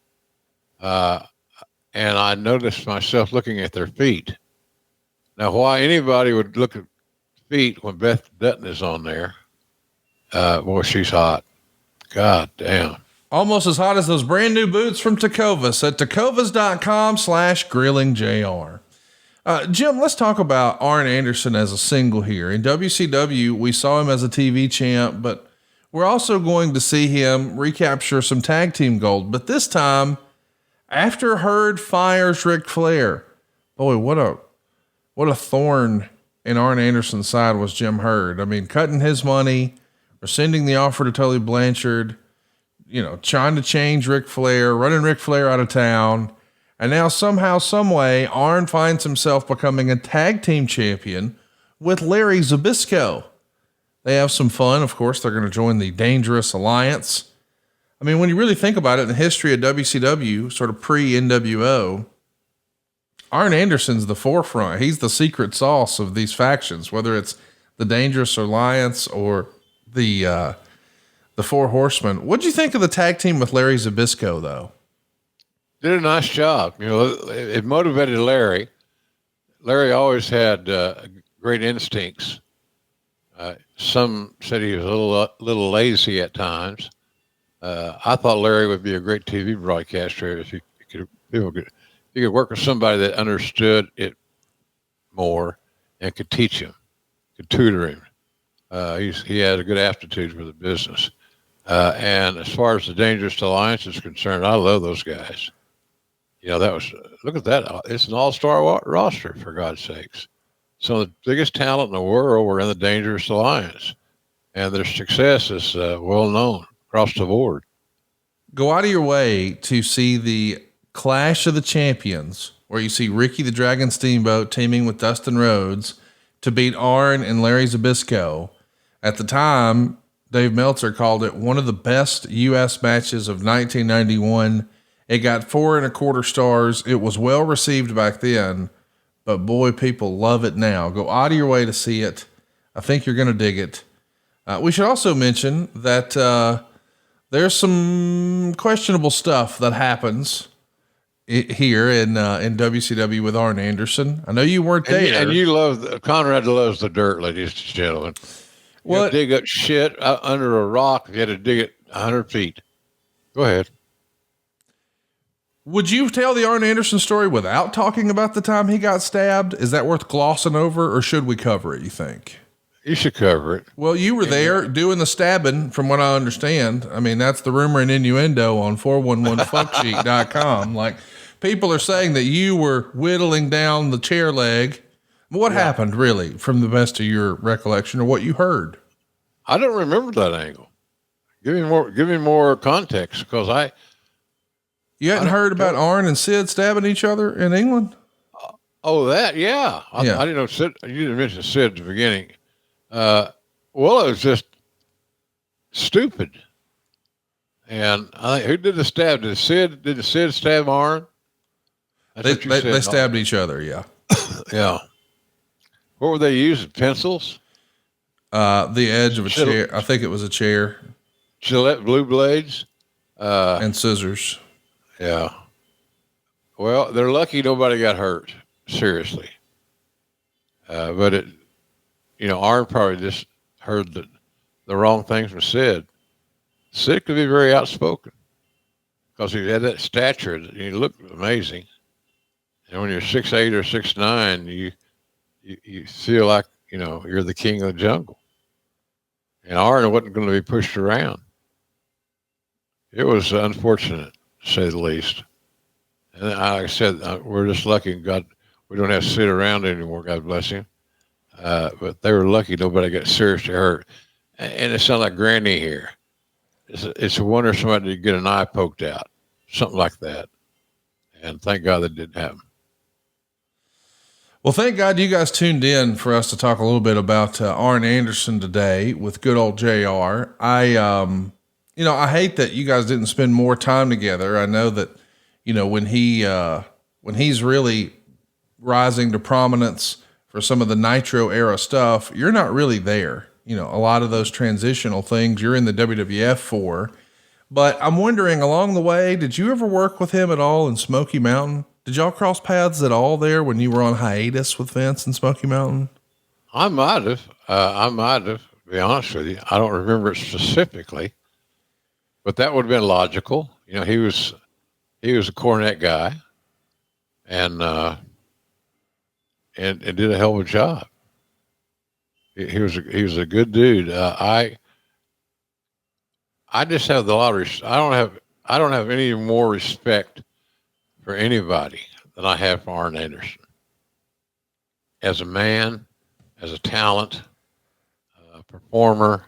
And I noticed myself looking at their feet. Now, why anybody would look at feet when Beth Dutton is on there? Boy, she's hot. God damn. Almost as hot as those brand new boots from Tecovas at tecovas.com/grillingjr. Jim, let's talk about Arn Anderson as a single here. In WCW, we saw him as a TV champ, but we're also going to see him recapture some tag team gold. But this time, after Herd fires Ric Flair, boy, what a thorn in Arn Anderson's side was Jim Herd. I mean, cutting his money, rescinding the offer to Tully Blanchard, trying to change Ric Flair, running Ric Flair out of town. And now somehow, some way, Arn finds himself becoming a tag team champion with Larry Zbyszko. They have some fun. Of course, they're going to join the Dangerous Alliance. I mean, when you really think about it, in the history of WCW, sort of pre-NWO, Arn Anderson's the forefront. He's the secret sauce of these factions, whether it's the Dangerous Alliance or the Four Horsemen. What'd you think of the tag team with Larry Zbyszko, though? Did a nice job. It motivated Larry. Larry always had great instincts. Some said he was a little lazy at times. I thought Larry would be a great TV broadcaster if he could work with somebody that understood it more and could teach him, could tutor him. He had a good aptitude for the business. And as far as the Dangerous Alliance is concerned, I love those guys. Look at that. It's an all-star roster, for God's sakes. Some of the biggest talent in the world were in the Dangerous Alliance, and their success is well known across the board. Go out of your way to see the Clash of the Champions, where you see Ricky the Dragon Steamboat teaming with Dustin Rhodes to beat Arn and Larry Zbyszko. At the time, Dave Meltzer called it one of the best U.S. matches of 1991. It got 4.25 stars. It was well received back then, but boy, people love it now. Go out of your way to see it. I think you're going to dig it. We should also mention that there's some questionable stuff that happens here in WCW with Arn Anderson. I know you weren't there. And you Conrad loves the dirt, ladies and gentlemen. You dig up shit under a rock. You had to dig it 100 feet. Go ahead. Would you tell the Arn Anderson story without talking about the time he got stabbed? Is that worth glossing over, or should we cover it, you think? You should cover it. Well, you were there doing the stabbing, from what I understand. I mean, that's the rumor and innuendo on 411fucksheet.com. Like, people are saying that you were whittling down the chair leg. What happened, really, from the best of your recollection, or what you heard? I don't remember that angle. Give me more context, because you hadn't heard about Arn and Sid stabbing each other in England? That, yeah. I didn't know Sid. You didn't mention Sid at the beginning. Well, it was just stupid. And I think, who did the stab? Did Sid stab Arn? They stabbed each other, yeah. Yeah. What were they using? Pencils? The edge of a chair. I think it was a chair. Gillette blue blades? And scissors. Yeah. Well, they're lucky nobody got hurt. Seriously. But Arn probably just heard the wrong things from Sid. Sid could be very outspoken because he had that stature. He looked amazing. And when you're 6'8" or 6'9", you feel like, you're the king of the jungle. And Arn wasn't going to be pushed around. It was unfortunate, to say the least. And like I said, we're just lucky. God, we don't have to sit around anymore. God bless him. But they were lucky nobody got seriously hurt. And it sounds like Granny here. It's a wonder somebody did get an eye poked out, something like that. And thank God that didn't happen. Well, thank God you guys tuned in for us to talk a little bit about Arn Anderson today with good old JR. I hate that you guys didn't spend more time together. I know that, when he's really rising to prominence for some of the Nitro era stuff, you're not really there. A lot of those transitional things you're in the WWF for. But I'm wondering, along the way, did you ever work with him at all in Smoky Mountain? Did y'all cross paths at all there when you were on hiatus with Vince in Smoky Mountain? I might have, to be honest with you. I don't remember it specifically, but that would have been logical. He was a Cornette guy and did a hell of a job. He was a good dude. I just have a lot of, I don't have any more respect for anybody than I have for Arn Anderson. As a man, as a talent, performer,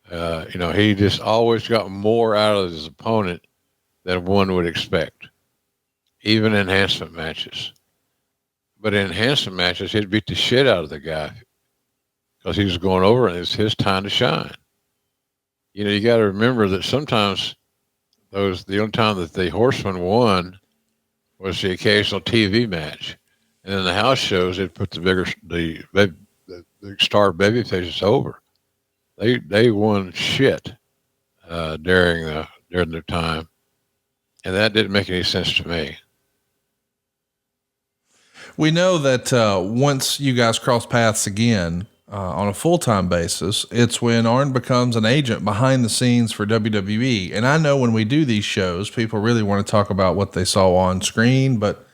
he just always got more out of his opponent than one would expect, even in enhancement matches. But in enhancement matches, he'd beat the shit out of the guy because he was going over and it's his time to shine. You got to remember that sometimes the only time that the Horsemen won was the occasional TV match. And in the house shows, it put the star baby faces over. They won shit during their time. And that didn't make any sense to me. We know that once you guys cross paths again on a full-time basis, it's when Arn becomes an agent behind the scenes for WWE. And I know when we do these shows, people really want to talk about what they saw on screen. But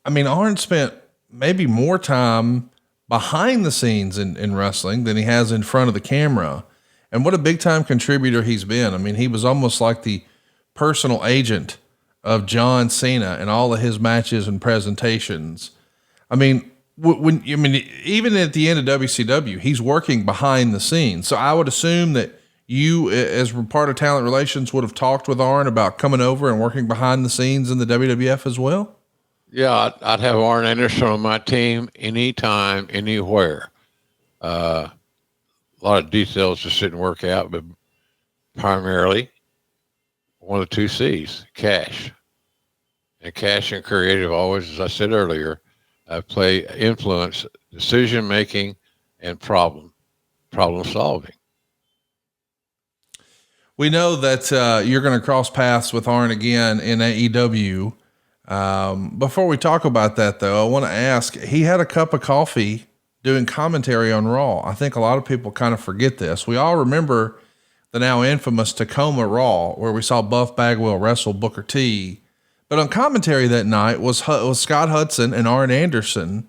I mean, Arn spent maybe more time behind the scenes in wrestling than he has in front of the camera. And what a big time contributor he's been. I mean, he was almost like the personal agent of John Cena in all of his matches and presentations. I mean, even at the end of WCW, he's working behind the scenes. So I would assume that you, as part of talent relations, would have talked with Arn about coming over and working behind the scenes in the WWF as well. Yeah, I'd have Arn Anderson on my team anytime, anywhere. A lot of details just didn't work out, but primarily one of the two C's, cash. And cash and creative always, as I said earlier, play influence decision-making and problem solving. We know that you're going to cross paths with Arn again in AEW. Before we talk about that, though, I want to ask, he had a cup of coffee doing commentary on Raw. I think a lot of people kind of forget this. We all remember the now infamous Tacoma Raw, where we saw Buff Bagwell wrestle Booker T. But on commentary that night was Scott Hudson and Arn Anderson.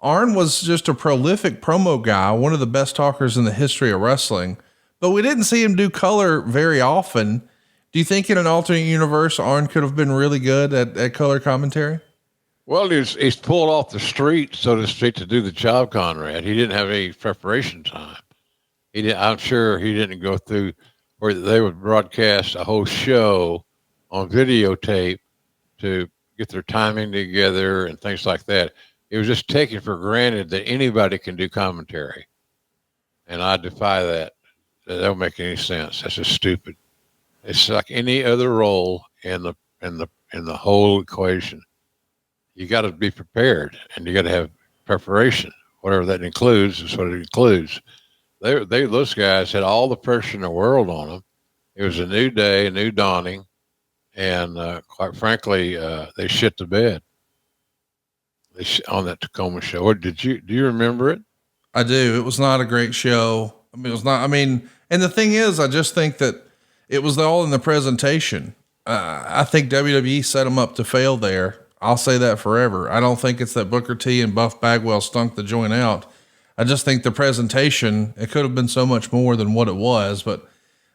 Arn was just a prolific promo guy, one of the best talkers in the history of wrestling, but we didn't see him do color very often. Do you think in an alternate universe, Arn could have been really good at color commentary? Well, he's pulled off the street, so to speak, to do the job, Conrad. He didn't have any preparation time. I'm sure he didn't go through where they would broadcast a whole show on videotape to get their timing together and things like that. It was just taken for granted that anybody can do commentary. And I defy that. That don't make any sense. That's just stupid. It's like any other role in the whole equation. You got to be prepared and you got to have preparation. Whatever that includes is what it includes. Those guys had all the pressure in the world on them. It was a new day, a new dawning. And quite frankly, they shit the bed. On that Tacoma show. Do you remember it? I do. It was not a great show. I mean, it was not. I mean, and the thing is, I just think that it was all in the presentation. I think WWE set them up to fail there. I'll say that forever. I don't think it's that Booker T and Buff Bagwell stunk the joint out. I just think the presentation, it could have been so much more than what it was, but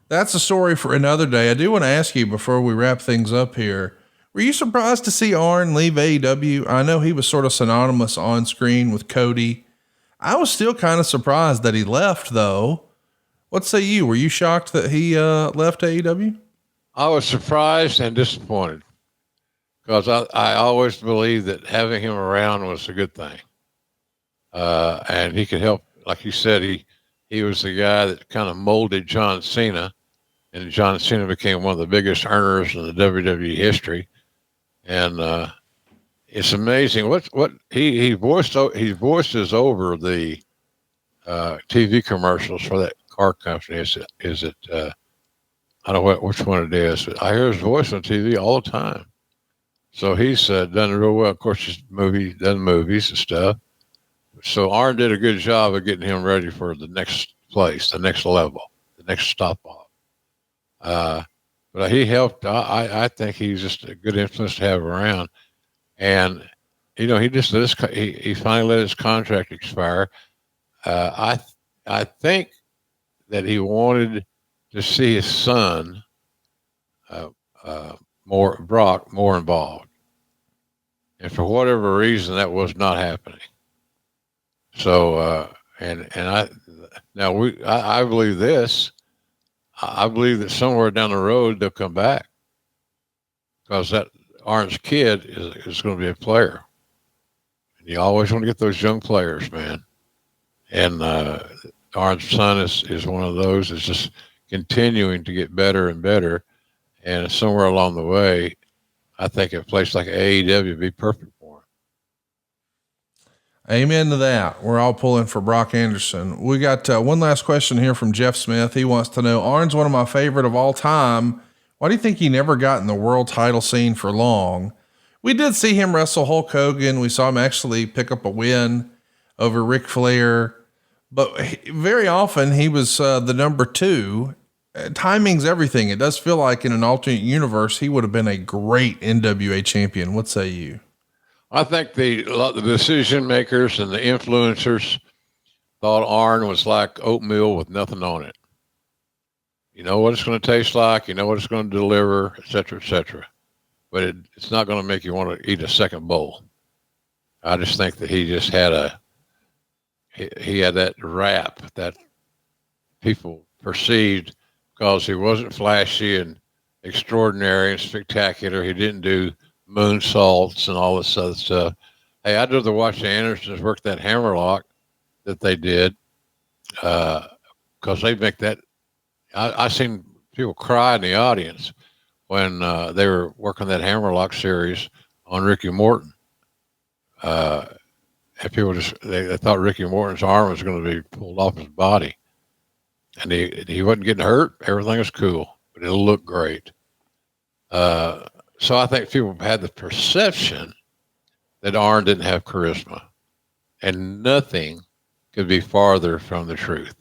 that's a story for another day. I do want to ask you before we wrap things up here, were you surprised to see Arn leave AEW? I know he was sort of synonymous on screen with Cody. I was still kind of surprised that he left though. What say you? Were you shocked that he left AEW? I was surprised and disappointed because I always believed that having him around was a good thing. And he could help, like you said, he was the guy that kind of molded John Cena, and John Cena became one of the biggest earners in the WWE history. And it's amazing what he voices over the TV commercials for that car company. Is it I don't know which one it is, but I hear his voice on TV all the time. So he's done real well. Of course, he's done movies and stuff. So Arn did a good job of getting him ready for the next place, the next level, the next stop off. But he helped. I think he's just a good influence to have around. And he just he finally let his contract expire. I think that he wanted to see his son, Brock, more involved, and for whatever reason, that was not happening. So, I believe this. I believe that somewhere down the road they'll come back, because that Arn's kid is going to be a player. And you always want to get those young players, man. And Arn's son is one of those that's just continuing to get better and better. And somewhere along the way, I think a place like AEW would be perfect for him. Amen to that. We're all pulling for Brock Anderson. We got one last question here from Jeff Smith. He wants to know, Arn's one of my favorite of all time. Why do you think he never got in the world title scene for long? We did see him wrestle Hulk Hogan. We saw him actually pick up a win over Ric Flair, but very often he was the number 2. Timing's everything. It does feel like in an alternate universe, he would have been a great NWA champion. What say you? I think the decision makers and the influencers thought Arn was like oatmeal with nothing on it. You know what it's going to taste like, you know what it's going to deliver, et cetera, but it's not going to make you want to eat a second bowl. I just think that he just had he had that rap that people perceived, because he wasn't flashy and extraordinary and spectacular. He didn't do moonsaults and all this other stuff. Hey, I'd rather watch the Andersons work that hammerlock that they did, because they make that. I seen people cry in the audience when they were working that hammerlock series on Ricky Morton. And people they thought Ricky Morton's arm was going to be pulled off his body, and he wasn't getting hurt. Everything was cool, but it'll look great. So I think people had the perception that Arn didn't have charisma, and nothing could be farther from the truth.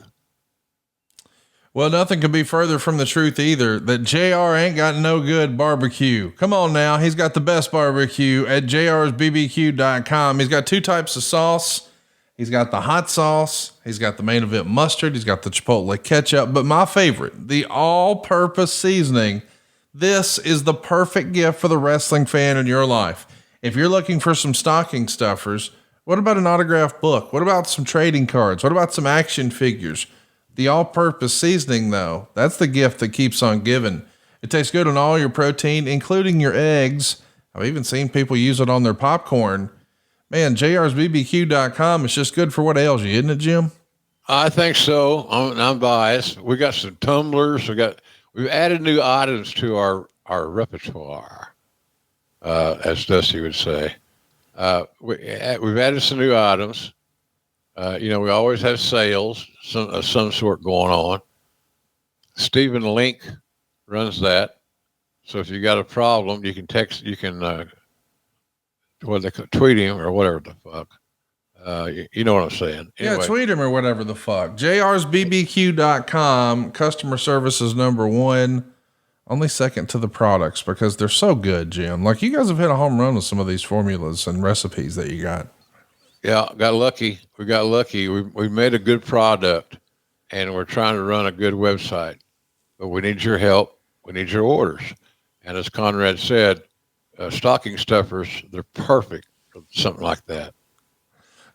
Well, nothing could be further from the truth either, that JR ain't got no good barbecue. Come on now. He's got the best barbecue at jrsbbq.com. He's got 2 types of sauce. He's got the hot sauce. He's got the main event mustard. He's got the Chipotle ketchup, but my favorite, the all-purpose seasoning. This is the perfect gift for the wrestling fan in your life. If you're looking for some stocking stuffers, what about an autographed book? What about some trading cards? What about some action figures? The all-purpose seasoning, though, that's the gift that keeps on giving. It tastes good on all your protein, including your eggs. I've even seen people use it on their popcorn. Man, jrsbbq.com is just good for what ails you, isn't it, Jim? I think so. I'm biased. We got some tumblers. We've added new items to our repertoire, as Dusty would say. We've added some new items. We always have sales, some sort going on. Stephen Link runs that. So if you got a problem, you can tweet him or whatever the fuck. You know what I'm saying? Anyway. Yeah, tweet him or whatever the fuck. jrsbbq.com. Customer service is number 1. Only second to the products, because they're so good, Jim. Like, you guys have hit a home run with some of these formulas and recipes that you got. Yeah, got lucky. We got lucky. We made a good product, and we're trying to run a good website. But we need your help. We need your orders. And as Conrad said, stocking stuffers, they're perfect for something like that.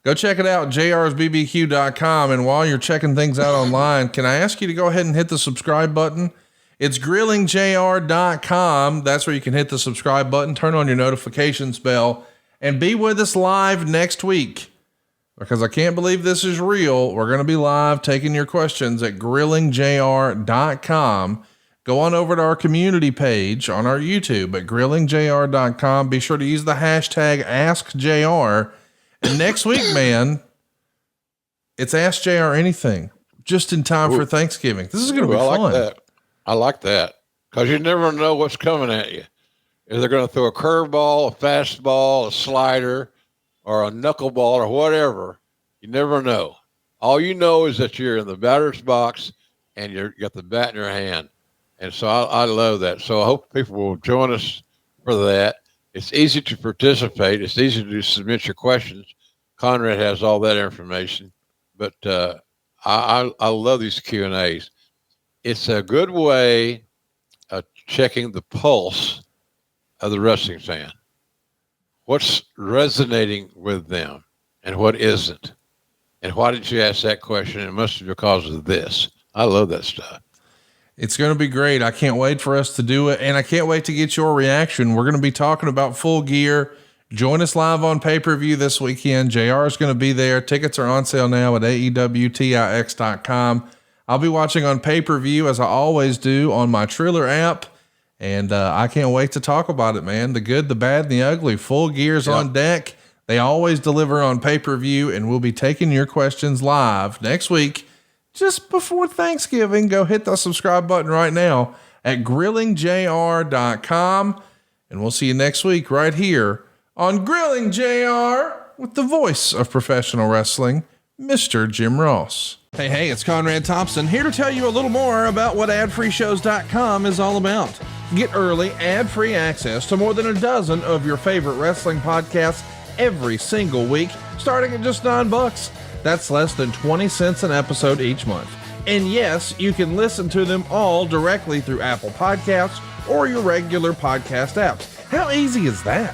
Go check it out, jrsbbq.com. And while you're checking things out online, can I ask you to go ahead and hit the subscribe button? It's grillingjr.com. That's where you can hit the subscribe button, turn on your notifications bell, and be with us live next week. Because I can't believe this is real. We're going to be live taking your questions at grillingjr.com. Go on over to our community page on our YouTube at grillingjr.com. Be sure to use the hashtag AskJR. And next week, man, it's Ask JR Anything, just in time for Thanksgiving. This is going to be fun. I like that because you never know what's coming at you. If they're going to throw a curveball, a fastball, a slider, or a knuckleball or whatever, you never know. All you know is that you're in the batter's box and you got the bat in your hand. And so I love that. So I hope people will join us for that. It's easy to participate. It's easy to submit your questions. Conrad has all that information. But I love these Q&As. It's a good way of checking the pulse of the wrestling fan. What's resonating with them and what isn't? And why did you ask that question? It must be because of this. I love that stuff. It's going to be great. I can't wait for us to do it. And I can't wait to get your reaction. We're going to be talking about Full Gear. Join us live on pay-per-view this weekend. JR is going to be there. Tickets are on sale now at AEWTIX.com. I'll be watching on pay-per-view as I always do on my Triller app. And I can't wait to talk about it, man. The good, the bad, and the ugly. Full Gear's on deck. They always deliver on pay-per-view, and we'll be taking your questions live next week. Just before Thanksgiving, go hit the subscribe button right now at grillingjr.com. And we'll see you next week right here on Grilling JR with the voice of professional wrestling, Mr. Jim Ross. Hey, it's Conrad Thompson here to tell you a little more about what adfreeshows.com is all about. Get early, ad-free access to more than a dozen of your favorite wrestling podcasts every single week, starting at just $9. That's less than 20 cents an episode each month. And yes, you can listen to them all directly through Apple Podcasts or your regular podcast apps. How easy is that?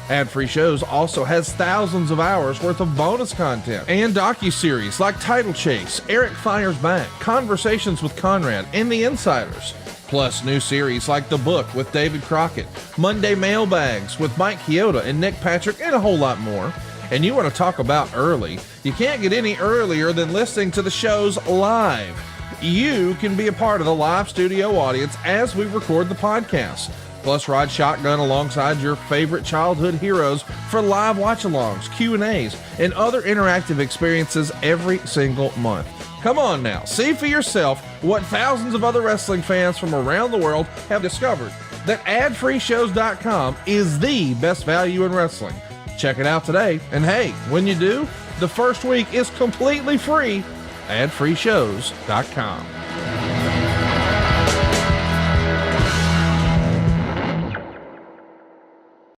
Ad-free shows also has thousands of hours worth of bonus content and docuseries like Title Chase, Eric Fires Back, Conversations with Conrad, and The Insiders. Plus new series like The Book with David Crockett, Monday Mailbags with Mike Chioda and Nick Patrick, and a whole lot more. And you want to talk about early? You can't get any earlier than listening to the shows live. You can be a part of the live studio audience as we record the podcast. Plus, ride shotgun alongside your favorite childhood heroes for live watch-alongs, Q&As, and other interactive experiences every single month. Come on now, see for yourself what thousands of other wrestling fans from around the world have discovered, that adfreeshows.com is the best value in wrestling. Check it out today. And hey, when you do, the first week is completely free. Adfreeshows.com.